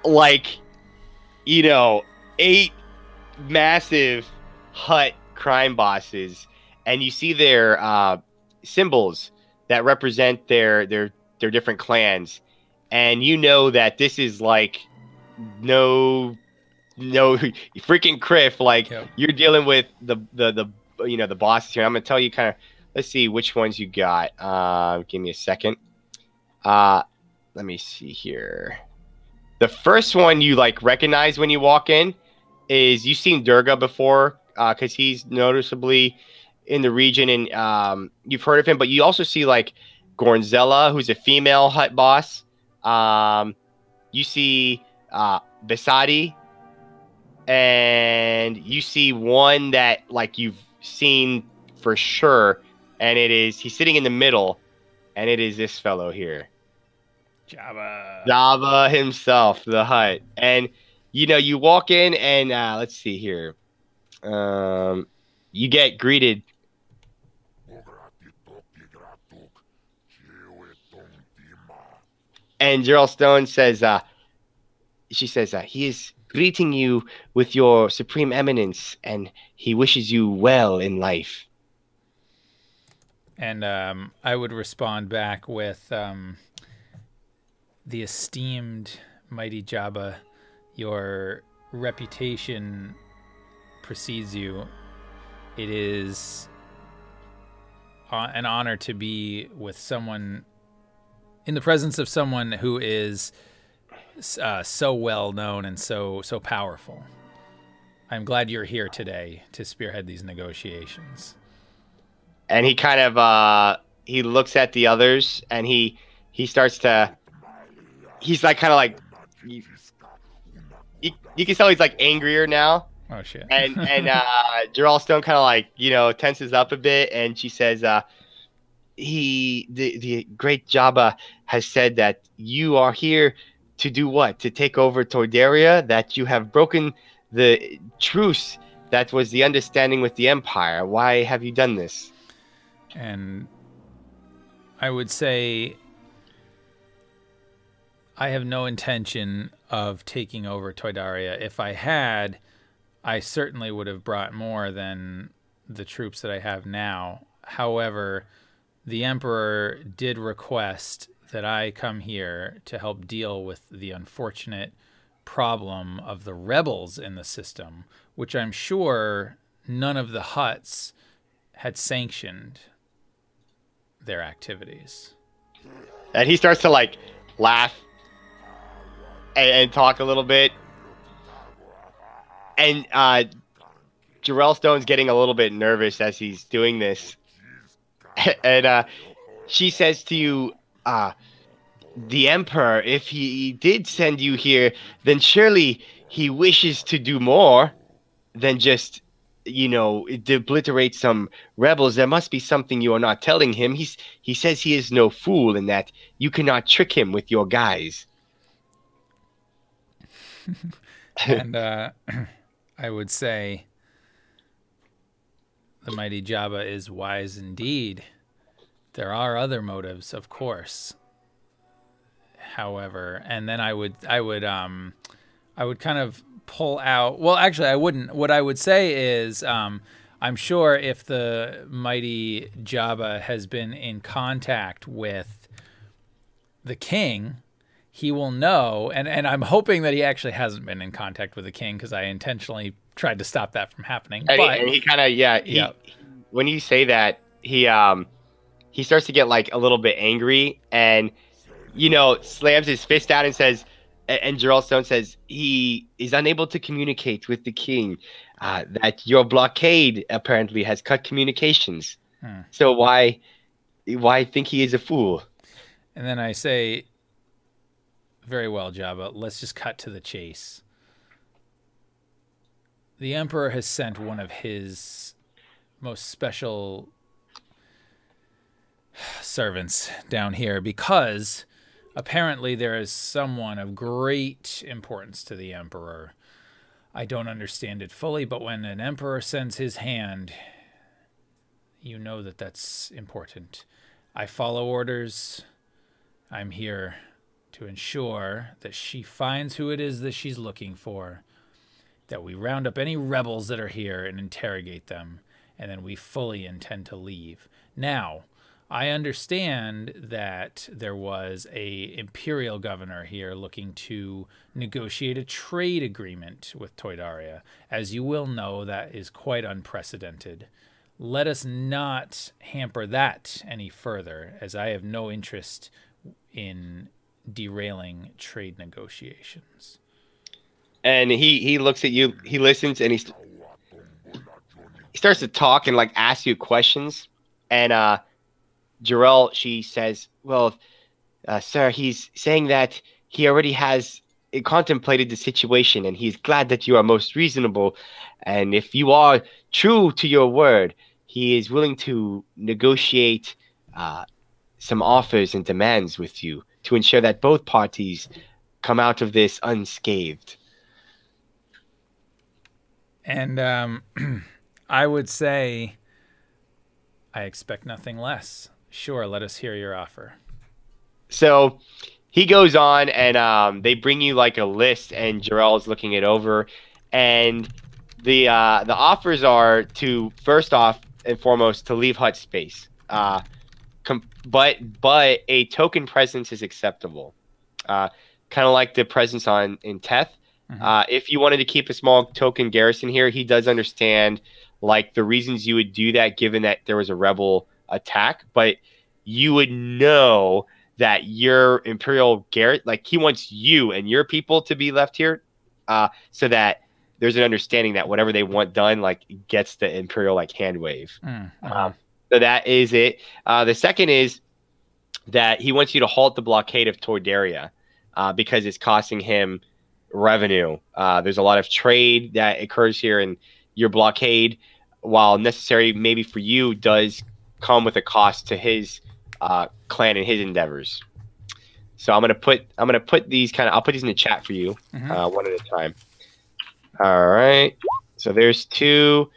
like, you know, 8 massive hut crime bosses, and you see their symbols that represent their different clans, and you know that this is like no freaking Criff. Like, yep. You're dealing with the you know, the bosses here. I'm gonna tell you kind of. Let's see which ones you got. Give me a second. Let me see here. The first one you like recognize when you walk in is, you've seen Durga before, because he's noticeably in the region, and you've heard of him. But you also see like Gornzella, who's a female hut boss. You see Besadi, and you see one that like you've seen for sure, and he's sitting in the middle, and it is this fellow here. Jabba himself, the hut. And you know, you walk in, and let's see here. You get greeted. And Gerald Stone says, she says, he is greeting you with your supreme eminence, and he wishes you well in life. And I would respond back with, the esteemed mighty Jabba, your reputation precedes you. It is an honor to be with someone, in the presence of someone who is so well known and so powerful. I'm glad you're here today to spearhead these negotiations. And he kind of he looks at the others, and he starts to, he's like kind of like, you can tell he's like angrier now. Oh shit. And Gerald Stone kind of like, you know, tenses up a bit, and she says, the great Jabba has said that you are here to do what? To take over Tordaria, that you have broken the truce that was the understanding with the Empire. Why have you done this? And I would say I have no intention of taking over Toydaria. If I had, I certainly would have brought more than the troops that I have now. However, the Emperor did request that I come here to help deal with the unfortunate problem of the rebels in the system, which I'm sure none of the Hutts had sanctioned their activities. And he starts to like laugh and talk a little bit. And Jarrell Stone's getting a little bit nervous as he's doing this. And she says to you, the Emperor, if he did send you here, then surely he wishes to do more than just, you know, obliterate some rebels. There must be something you are not telling him. He says he is no fool and that you cannot trick him with your guys. And I would say the mighty Jabba is wise indeed. There are other motives, of course. However, and then I would kind of pull out. Well, actually, I wouldn't. What I would say is, I'm sure if the mighty Jabba has been in contact with the king, he will know. And I'm hoping that he actually hasn't been in contact with the king, because I intentionally tried to stop that from happening. And he kind of, when you say that, he starts to get like a little bit angry, and you know, slams his fist out and says, and Jarrell Stone says he is unable to communicate with the king, that your blockade apparently has cut communications. So why think he is a fool? And then I say, very well, Jabba, let's just cut to the chase. The Emperor has sent one of his most special servants down here because apparently there is someone of great importance to the Emperor. I don't understand it fully, but when an Emperor sends his hand, you know that that's important. I follow orders. I'm here to ensure that she finds who it is that she's looking for, that we round up any rebels that are here and interrogate them, and then we fully intend to leave. Now, I understand that there was a imperial governor here looking to negotiate a trade agreement with Toydaria. As you will know, that is quite unprecedented. Let us not hamper that any further, as I have no interest in derailing trade negotiations. And he looks at you, he listens, and he starts to talk and like ask you questions. And Jarrell, she says, well, sir, he's saying that he already has contemplated the situation, and he's glad that you are most reasonable. And if you are true to your word, he is willing to negotiate some offers and demands with you to ensure that both parties come out of this unscathed. And I would say I expect nothing less. Sure, let us hear your offer. So he goes on, and they bring you like a list, and Jarrell is looking it over. And the offers are to, first off and foremost, to leave Hutt space. But a token presence is acceptable. Kind of like the presence in Teth. If you wanted to keep a small token garrison here, he does understand like the reasons you would do that, given that there was a rebel attack. But you would know that your Imperial Garrett, like he wants you and your people to be left here, so that there's an understanding that whatever they want done, like, gets the Imperial like hand wave. So that is it. The second is that he wants you to halt the blockade of Toydaria because it's costing him revenue. There's a lot of trade that occurs here, and your blockade, while necessary maybe for you, does come with a cost to his clan and his endeavors. So I'm gonna put these I'll put these in the chat for you, one at a time. All right. So there's 2.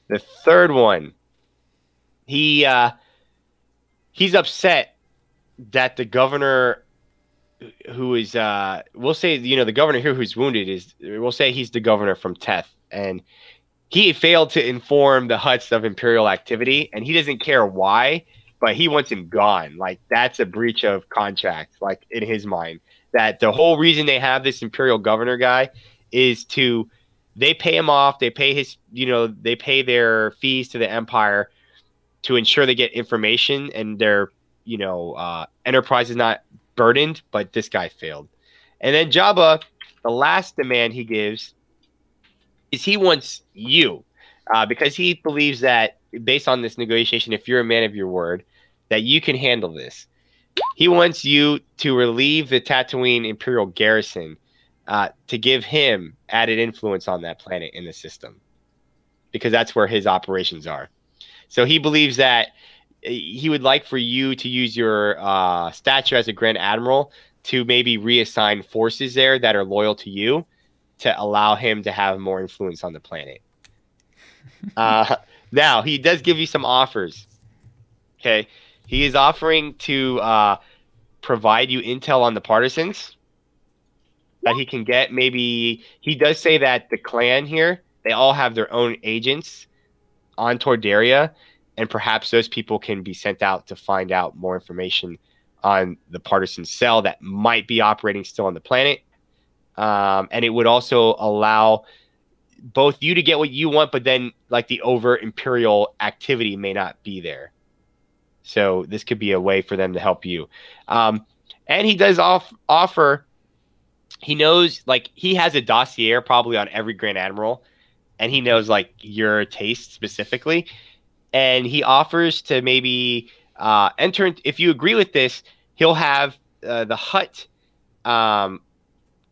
The third one, he's upset that the governor, who is we'll say, the governor here who's wounded we'll say he's the governor from Teth, and he failed to inform the Hutts of Imperial activity, and he doesn't care why, but he wants him gone. Like, that's a breach of contract, like, in his mind. That the whole reason they have this Imperial governor guy is they pay him off, they pay they pay their fees to the Empire to ensure they get information and their, enterprise is not burdened, but this guy failed. And then Jabba, the last demand he gives is he wants you, because he believes that, based on this negotiation, if you're a man of your word, that you can handle this. He wants you to relieve the Tatooine Imperial garrison to give him added influence on that planet in the system, because that's where his operations are. So he believes that he would like for you to use your stature as a Grand Admiral to maybe reassign forces there that are loyal to you, to allow him to have more influence on the planet. Now, he does give you some offers. Okay. He is offering to provide you intel on the partisans that he can get. Maybe he does say that the clan here, they all have their own agents on Toydaria, and perhaps those people can be sent out to find out more information on the partisan cell that might be operating still on the planet. And it would also allow both you to get what you want, but then, like, the overt Imperial activity may not be there. So this could be a way for them to help you. And he does offer, he knows, like, he has a dossier probably on every Grand Admiral, and he knows, like, your taste specifically. And he offers to maybe enter, if you agree with this, he'll have the Hutt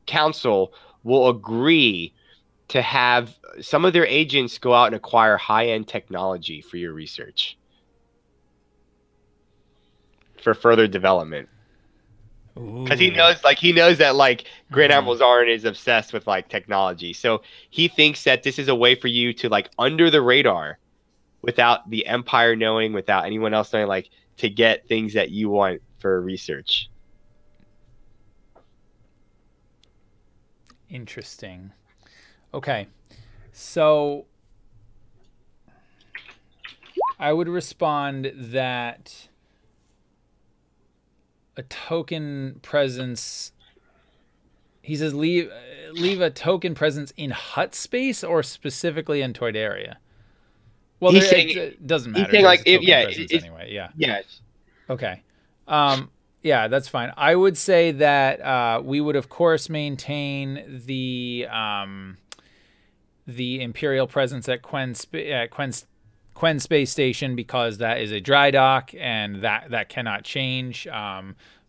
Council will agree to have some of their agents go out and acquire high-end technology for your research, for further development. Because he knows that, like, Grand Admiral Zaarin is obsessed with, like, technology. So he thinks that this is a way for you to, like, under the radar, without the Empire knowing, without anyone else knowing, like, to get things that you want for research. Interesting. Okay. So I would respond that a token presence, he says leave a token presence in Hutt space, or specifically in Toydaria. Well, it doesn't matter. He's saying, like, anyway. Yeah. Yes. Okay. Yeah, that's fine. I would say that we would, of course, maintain the Imperial presence at Quen Space Station, because that is a dry dock, and that cannot change.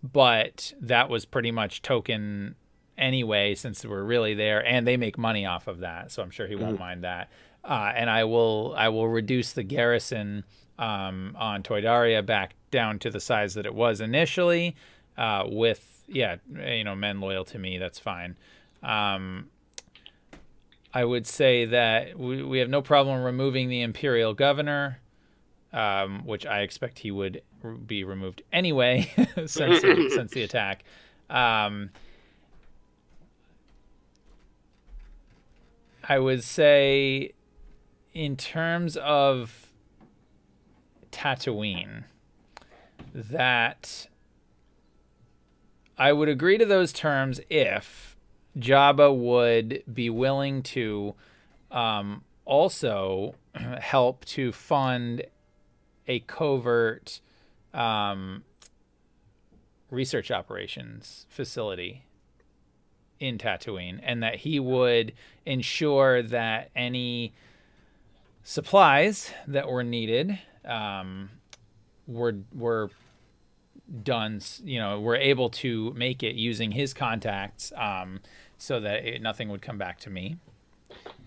But that was pretty much token anyway, since we're really there, and they make money off of that, so I'm sure he won't mind that. And I will reduce the garrison on Toydaria back down to the size that it was initially, with men loyal to me. That's fine. I would say that we have no problem removing the Imperial governor, which I expect he would be removed anyway since the attack. I would say, in terms of Tatooine, that I would agree to those terms if Jabba would be willing to also help to fund a covert research operations facility in Tatooine, and that he would ensure that any supplies that were needed were done. You know, were able to make it using his contacts, so that nothing would come back to me.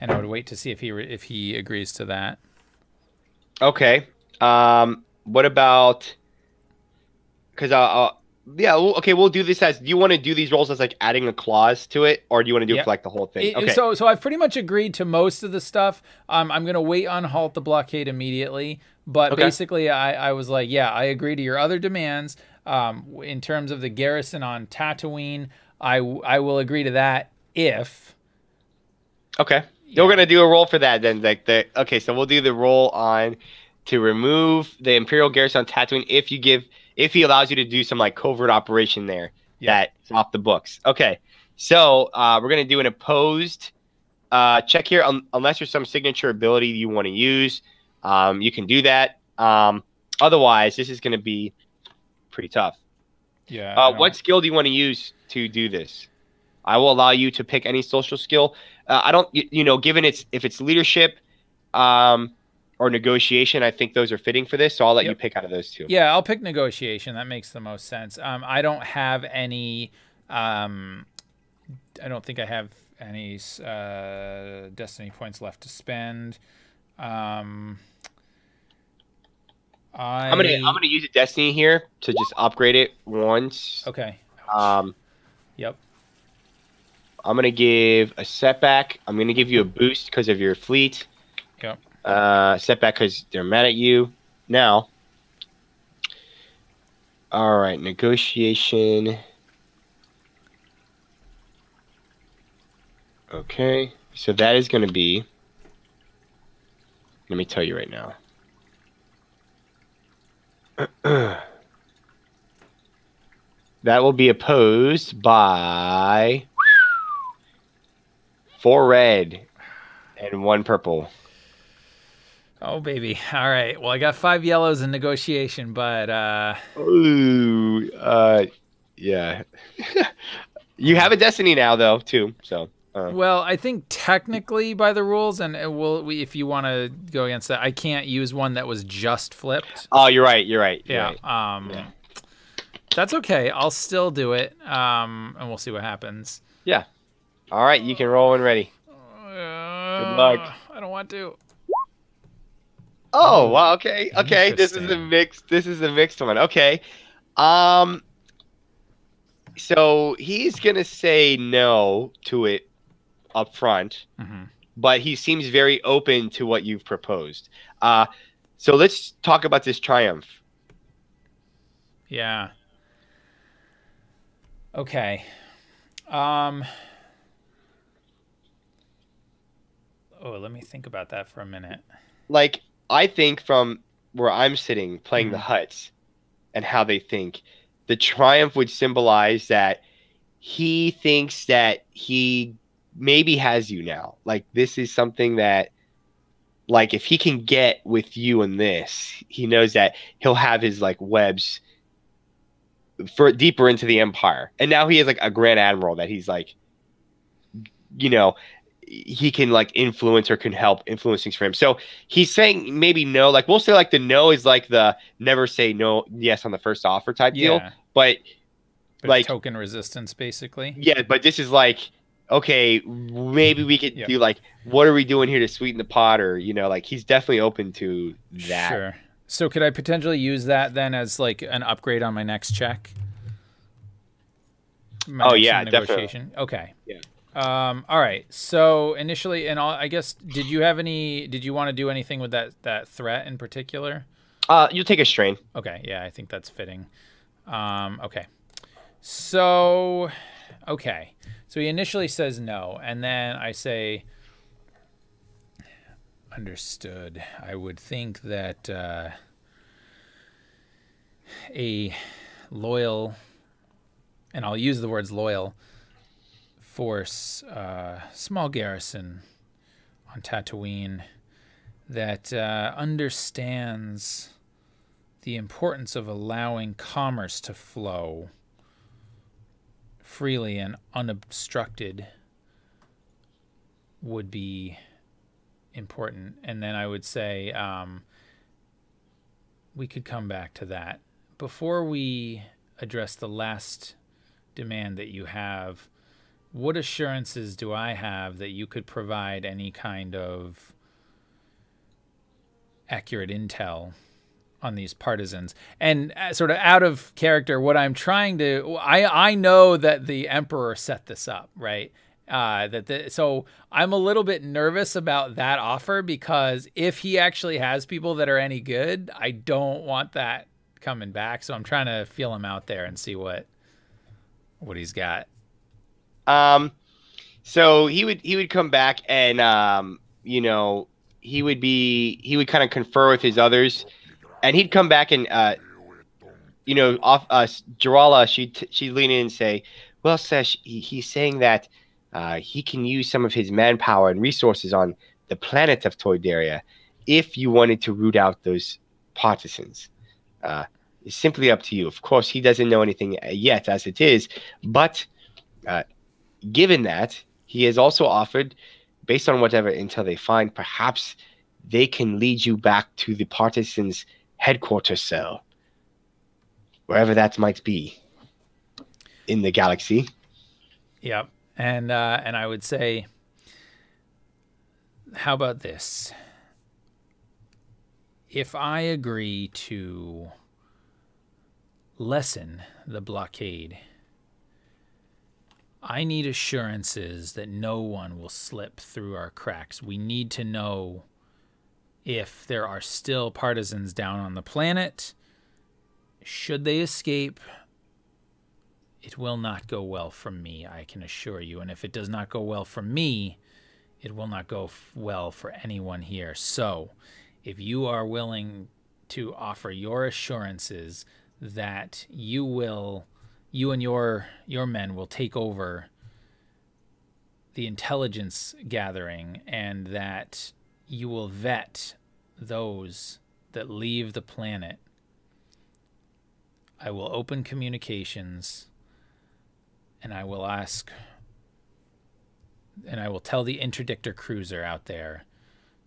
And I would wait to see if he agrees to that. Okay. What about? Because yeah, okay, we'll do this as. Do you want to do these roles as like adding a clause to it, or do you want to do it for like the whole thing? Okay. So I've pretty much agreed to most of the stuff. I'm gonna wait on halt the blockade immediately, but basically I was like, yeah, I agree to your other demands. In terms of the garrison on Tatooine, I will agree to that if. Okay. Yeah. We're gonna do a roll for that then. Okay, so we'll do the roll on to remove the Imperial garrison on Tatooine if he allows you to do some like covert operation there that's off the books. Okay, so we're gonna do an opposed check here. Unless there's some signature ability you want to use, you can do that. Otherwise, this is gonna be pretty tough. Yeah. What skill do you want to use to do this? I will allow you to pick any social skill. I don't, given if it's leadership, or negotiation, I think those are fitting for this. So I'll let you pick out of those two. Yeah, I'll pick negotiation. That makes the most sense. I don't have any. I don't think I have any destiny points left to spend. I'm gonna use a destiny here to just upgrade it once. Okay. Yep. I'm gonna give a setback. I'm gonna give you a boost because of your fleet. Yep. Setback because they're mad at you now. All right, negotiation. Okay, so that is going to be. Let me tell you right now. That will be opposed by 4 red and 1 purple. Oh, baby. All right. Well, I got 5 yellows in negotiation, but... Ooh, yeah. You have a destiny now, though, too, so... Well, I think technically by the rules, and if you want to go against that, I can't use one that was just flipped. Oh, you're right. You're right. Yeah. Yeah. That's okay. I'll still do it, and we'll see what happens. Yeah. All right. You can roll when ready. Good luck. I don't want to. Oh, wow. Okay. Okay. This is a mixed. This is a mixed one. Okay. So he's gonna say no to it up front, but he seems very open to what you've proposed. So let's talk about this triumph. Yeah. Okay. Oh, let me think about that for a minute. Like, I think from where I'm sitting playing the Hutts and how they think, the triumph would symbolize that he thinks that he maybe has you now. Like, this is something that, like, if he can get with you in this, he knows that he'll have his, like, webs for deeper into the Empire. And now he has, like, a Grand Admiral that he's, like, he can like influence or can help influence things for him. So he's saying maybe no. Like, we'll say like the no is like the never say no, yes on the first offer type deal. But like token resistance, basically. Yeah, but this is like, okay, maybe we could do like, what are we doing here to sweeten the pot? Or, like he's definitely open to that. Sure. So could I potentially use that then as like an upgrade on my next check? Definitely. Okay. Yeah. All right. So initially, I guess, did you want to do anything with that threat in particular? You'll take a strain. Okay. Yeah, I think that's fitting. Okay. So he initially says no, and then I say, understood. I would think that a loyal, and I'll use the words loyal, force, small garrison on Tatooine that understands the importance of allowing commerce to flow freely and unobstructed would be important. And then I would say we could come back to that. Before we address the last demand that you have, what assurances do I have that you could provide any kind of accurate intel on these partisans? And sort of out of character, what I'm trying to, I know that the Emperor set this up, right? So I'm a little bit nervous about that offer, because if he actually has people that are any good, I don't want that coming back. So I'm trying to feel him out there and see what he's got. So he would come back and you know, he would kind of confer with his others, and he'd come back and you know, Jarala, she'd lean in and say, well, Sesh, he's saying that he can use some of his manpower and resources on the planet of Toydaria if you wanted to root out those partisans. It's simply up to you. Of course, he doesn't know anything yet as it is, but given that, he has also offered, based on whatever intel they find, perhaps they can lead you back to the partisans' headquarters cell, wherever that might be in the galaxy. Yep. And I would say, how about this? If I agree to lessen the blockade, I need assurances that no one will slip through our cracks. We need to know if there are still partisans down on the planet. Should they escape, it will not go well for me, I can assure you. And if it does not go well for me, it will not go well for anyone here. So if you are willing to offer your assurances that you and your men will take over the intelligence gathering, and that you will vet those that leave the planet, I will open communications, and I will ask, and I will tell the interdictor cruiser out there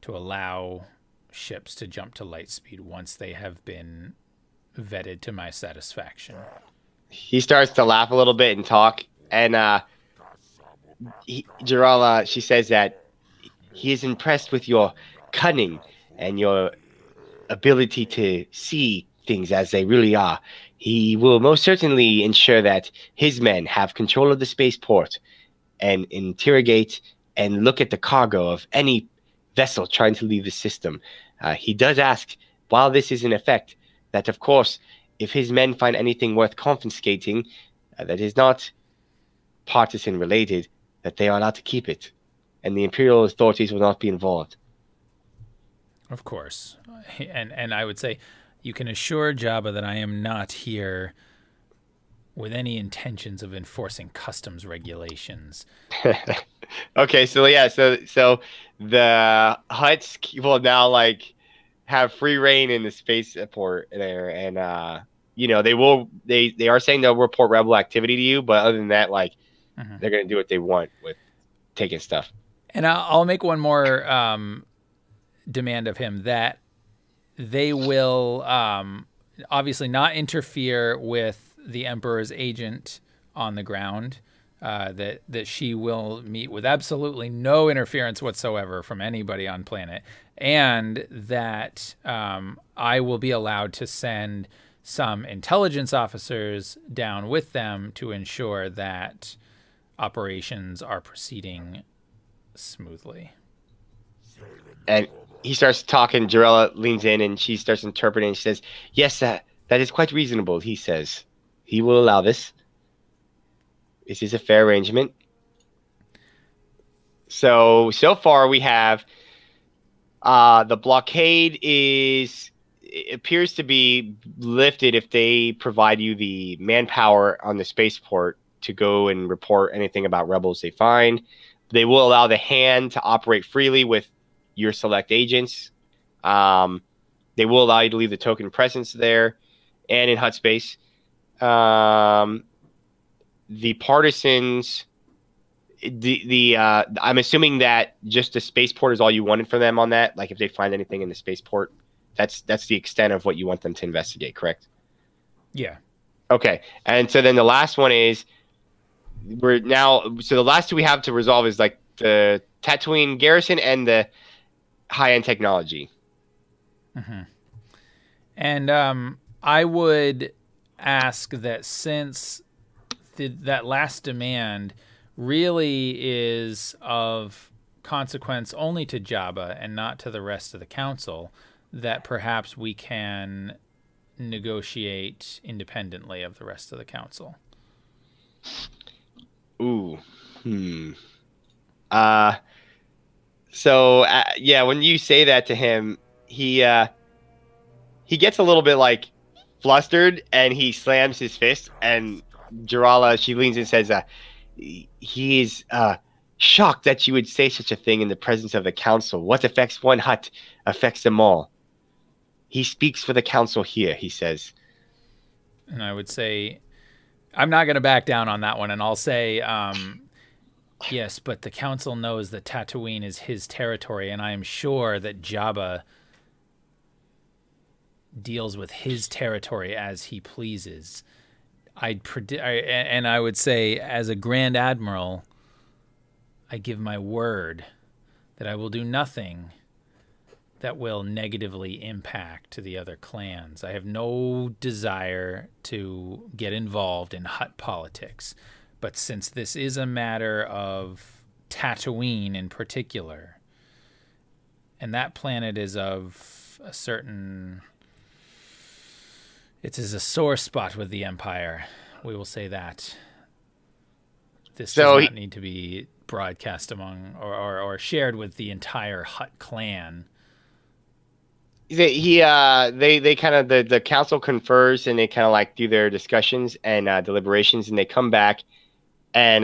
to allow ships to jump to light speed once they have been vetted to my satisfaction. He starts to laugh a little bit and talk, and Jarala, she says that he is impressed with your cunning and your ability to see things as they really are. He will most certainly ensure that his men have control of the spaceport and interrogate and look at the cargo of any vessel trying to leave the system. He does ask, while this is in effect, that of course, if his men find anything worth confiscating that is not partisan related, that they are allowed to keep it, and the Imperial authorities will not be involved. Of course. And I would say, you can assure Jabba that I am not here with any intentions of enforcing customs regulations. Okay, so yeah, so the Hutts will now like have free reign in the spaceport there, and you know, they are saying they'll report rebel activity to you, but other than that, like they're gonna do what they want with taking stuff. And I'll make one more demand of him, that they will obviously not interfere with the Emperor's agent on the ground, that she will meet with absolutely no interference whatsoever from anybody on planet, and that I will be allowed to send some intelligence officers down with them to ensure that operations are proceeding smoothly. And he starts talking. Jarella leans in and she starts interpreting. She says, yes, that is quite reasonable. He says he will allow this. This is a fair arrangement. So far we have the blockade appears to be lifted if they provide you the manpower on the spaceport to go and report anything about rebels they find. They will allow the hand to operate freely with your select agents. They will allow you to leave the token presence there and in Hutt space. the partisans, I'm assuming that just the spaceport is all you wanted from them on that. Like if they find anything in the spaceport, that's the extent of what you want them to investigate, correct? Yeah. Okay. And so then the last one is so the last two we have to resolve is like the Tatooine garrison and the high-end technology. Mm-hmm. And I would ask that since that last demand really is of consequence only to Jabba and not to the rest of the council, that perhaps we can negotiate independently of the rest of the council. Ooh. So yeah, when you say that to him, he gets a little bit like flustered and he slams his fist, and Jarala, she leans and says, he is shocked that you would say such a thing in the presence of the council. What affects one hut affects them all. He speaks for the council here, he says. And I would say, I'm not going to back down on that one, and I'll say, yes, but the council knows that Tatooine is his territory, and I am sure that Jabba deals with his territory as he pleases. And I would say, as a Grand Admiral, I give my word that I will do nothing that will negatively impact the other clans. I have no desire to get involved in Hutt politics. But since this is a matter of Tatooine in particular, and that planet is of a certain... It is a sore spot with the Empire. We will say that. This does not need to be broadcast among or shared with the entire Hutt clan. They kind of the council confers, and they kind of like do their discussions and deliberations, and they come back, and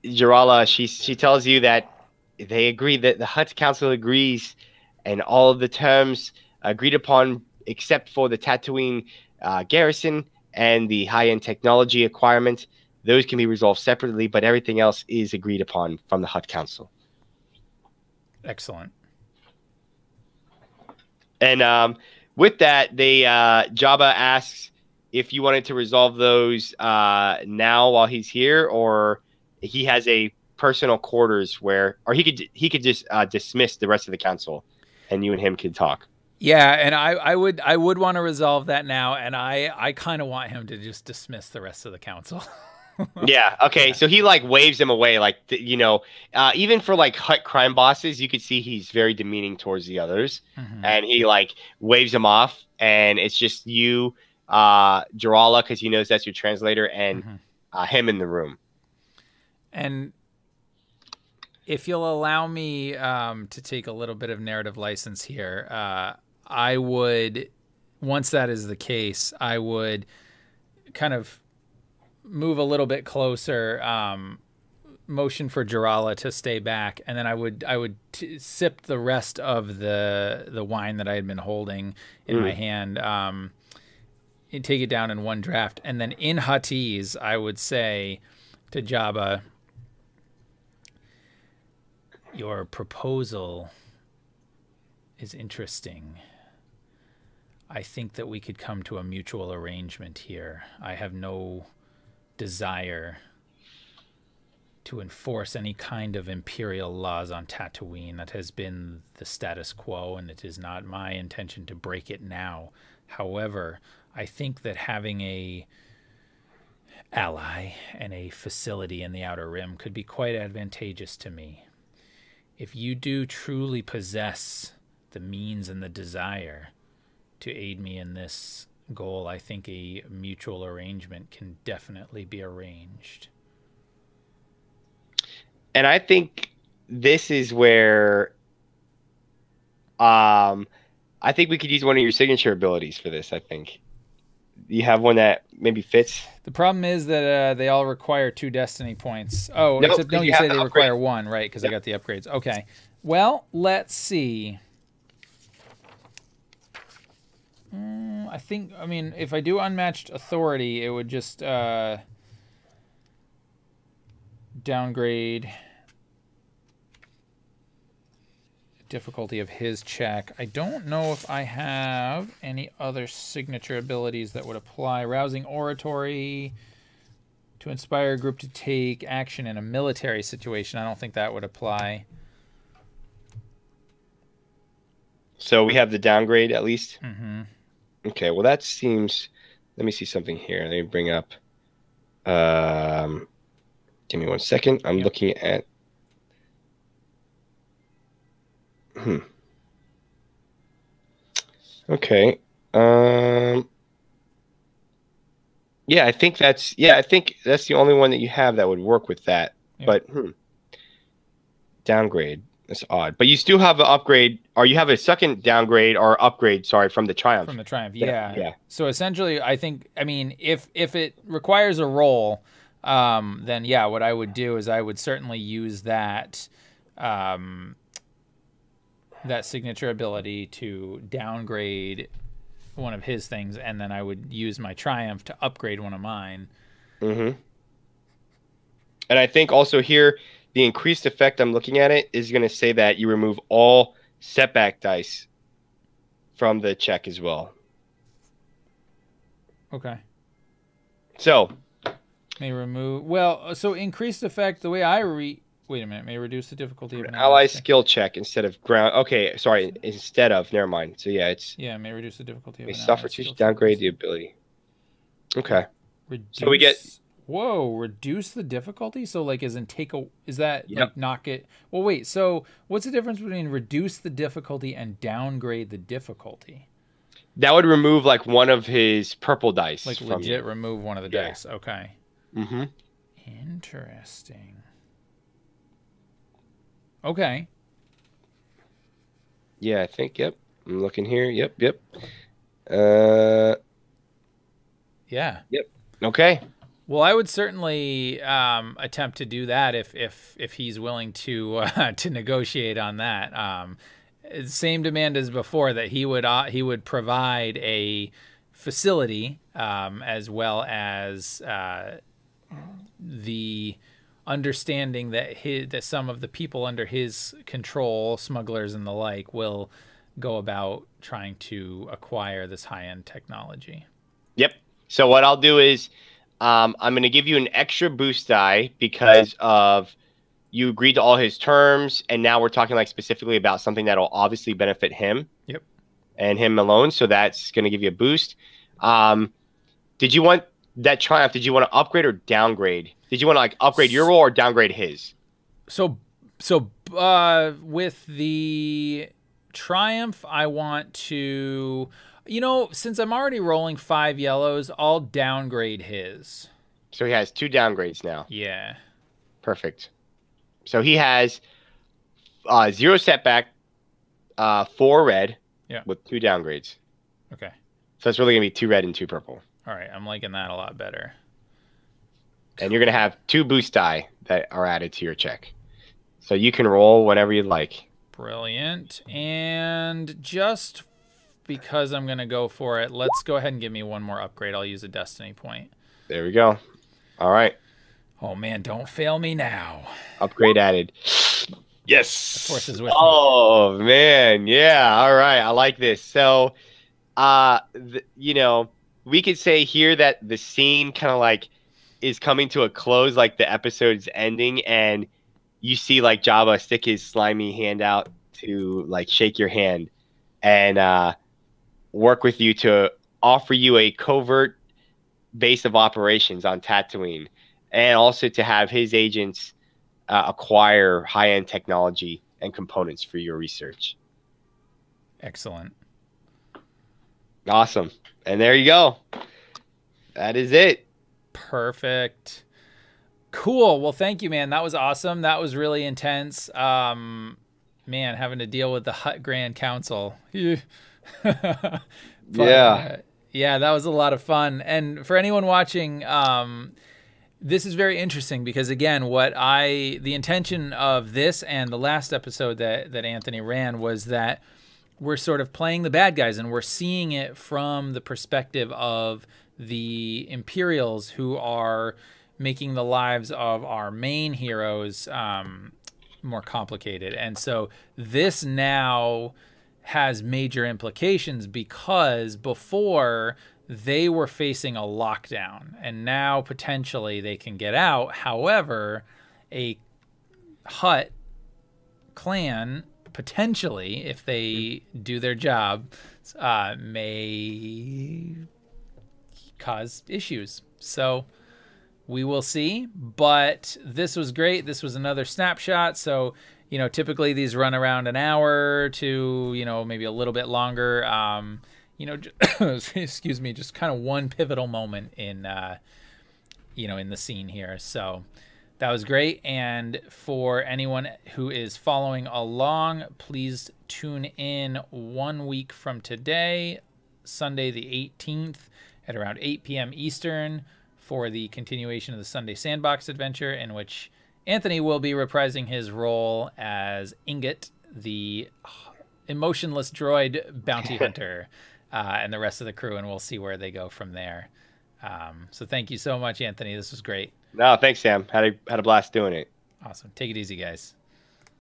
Jarala, she tells you that they agree, that the Hutt council agrees, and all of the terms agreed upon, except for the Tatooine garrison and the high-end technology acquirement, those can be resolved separately, but everything else is agreed upon from the Hutt council. Excellent. And with that, Jabba asks if you wanted to resolve those now while he's here, or he has a personal quarters where, or he could just dismiss the rest of the council, and you and him could talk. Yeah, and I would want to resolve that now, and I kind of want him to just dismiss the rest of the council. Yeah. Okay. So he like waves him away, like even for like Hutt crime bosses, you could see he's very demeaning towards the others, and he like waves him off, and it's just you, Jarala, because he knows that's your translator, and him in the room. And if you'll allow me to take a little bit of narrative license here, I would, once that is the case, I would kind of move a little bit closer, motion for Jarala to stay back, and then I would sip the rest of the wine that I had been holding in my hand, and take it down in one draft, and then in Huttese, I would say to Jabba, your proposal is interesting. I think that we could come to a mutual arrangement here. I have no desire to enforce any kind of imperial laws on Tatooine. That has been the status quo, and it is not my intention to break it now. However, I think that having a ally and a facility in the Outer Rim could be quite advantageous to me. If you do truly possess the means and the desire to aid me in this goal, I think a mutual arrangement can definitely be arranged. And I think this is where I think we could use one of your signature abilities for this. I think you have one that maybe fits. The problem is that they all require 2 destiny points. Oh, nope, except no, you say they require 1, right? Because I got the upgrades. Okay. Well, let's see. I think, I mean, if I do unmatched authority, it would just downgrade difficulty of his check. I don't know if I have any other signature abilities that would apply. Rousing oratory to inspire a group to take action in a military situation. I don't think that would apply. So we have the downgrade at least? Mm-hmm. Okay, well that seems... Let me see something here. Let me bring up... give me 1 second. I'm looking at... Okay. Yeah, I think that's the only one that you have that would work with that. Yep. But downgrade. That's odd. But you still have an upgrade, or you have a second downgrade or upgrade, sorry, from the Triumph. From the Triumph, yeah. So essentially, I think, I mean, if it requires a roll, then yeah, what I would do is I would certainly use that that signature ability to downgrade one of his things, and then I would use my Triumph to upgrade one of mine. Mm-hmm. And I think also here, the increased effect, I'm looking at it, is going to say that you remove all setback dice from the check as well. Okay. So. May remove... Well, so increased effect, the way I wait a minute. May reduce the difficulty of an ally skill check instead of ground. Okay, sorry. Instead of. Never mind. So yeah, it's. Yeah, may reduce the difficulty of an suffer to downgrade the ability. Okay. So we get. Whoa, reduce the difficulty? So like, is that like knock it? Well, wait. So what's the difference between reduce the difficulty and downgrade the difficulty? That would remove like one of his purple dice. Like legit remove one of the dice. Okay. Mm-hmm. Interesting. Okay. Yeah, I think, yep. I'm looking here. Yep. Yeah. Yep. Okay. Well, I would certainly attempt to do that if he's willing to negotiate on that. Same demand as before, that he would provide a facility as well as the understanding that some of the people under his control, smugglers and the like, will go about trying to acquire this high-end technology. Yep. So what I'll do is I'm going to give you an extra boost die because of you agreed to all his terms, and now we're talking like specifically about something that'll obviously benefit him. Yep. And him alone. So that's going to give you a boost. Did you want that Triumph? Did you want to upgrade or downgrade? Did you want to like upgrade your roll or downgrade his? So with the Triumph, I want to, since I'm already rolling 5 yellows, I'll downgrade his. So he has 2 downgrades now. Yeah. Perfect. So he has 0 setback, 4 red, with 2 downgrades. Okay. So it's really gonna be 2 red and 2 purple. All right, I'm liking that a lot better. And you're going to have 2 boost die that are added to your check. So you can roll whenever you'd like. Brilliant. And just because I'm going to go for it, let's go ahead and give me one more upgrade. I'll use a destiny point. There we go. All right. Oh, man, don't fail me now. Upgrade added. Yes. The force is with me. Oh, man. Yeah. All right. I like this. So, we could say here that the scene kind of like is coming to a close, like the episode's ending, and you see like Jabba stick his slimy hand out to like shake your hand and work with you to offer you a covert base of operations on Tatooine, and also to have his agents acquire high-end technology and components for your research. Excellent. Awesome. And there you go. That is it. Perfect. Cool. Well, thank you, man. That was awesome. That was really intense. Man, having to deal with the Hutt Grand Council. But, yeah, that was a lot of fun. And for anyone watching, this is very interesting because, again, the intention of this and the last episode that Anthony ran was that we're sort of playing the bad guys, and we're seeing it from the perspective of the Imperials, who are making the lives of our main heroes more complicated. And so this now has major implications, because before they were facing a lockdown, and now potentially they can get out. However, a Hutt clan, potentially, if they do their job, may cause issues. So we will see. But this was great. This was another snapshot. So, you know, typically these run around an hour to, you know, maybe a little bit longer. You know, excuse me, just kind of one pivotal moment in, you know, in the scene here. So that was great. And for anyone who is following along, please tune in 1 week from today, Sunday the 18th at around 8 p.m. Eastern, for the continuation of the Sunday Sandbox adventure, in which Anthony will be reprising his role as Ingot, the emotionless droid bounty hunter, and the rest of the crew, and we'll see where they go from there. So thank you so much, Anthony. This was great. No, thanks, Sam. Had a blast doing it. Awesome. Take it easy, guys.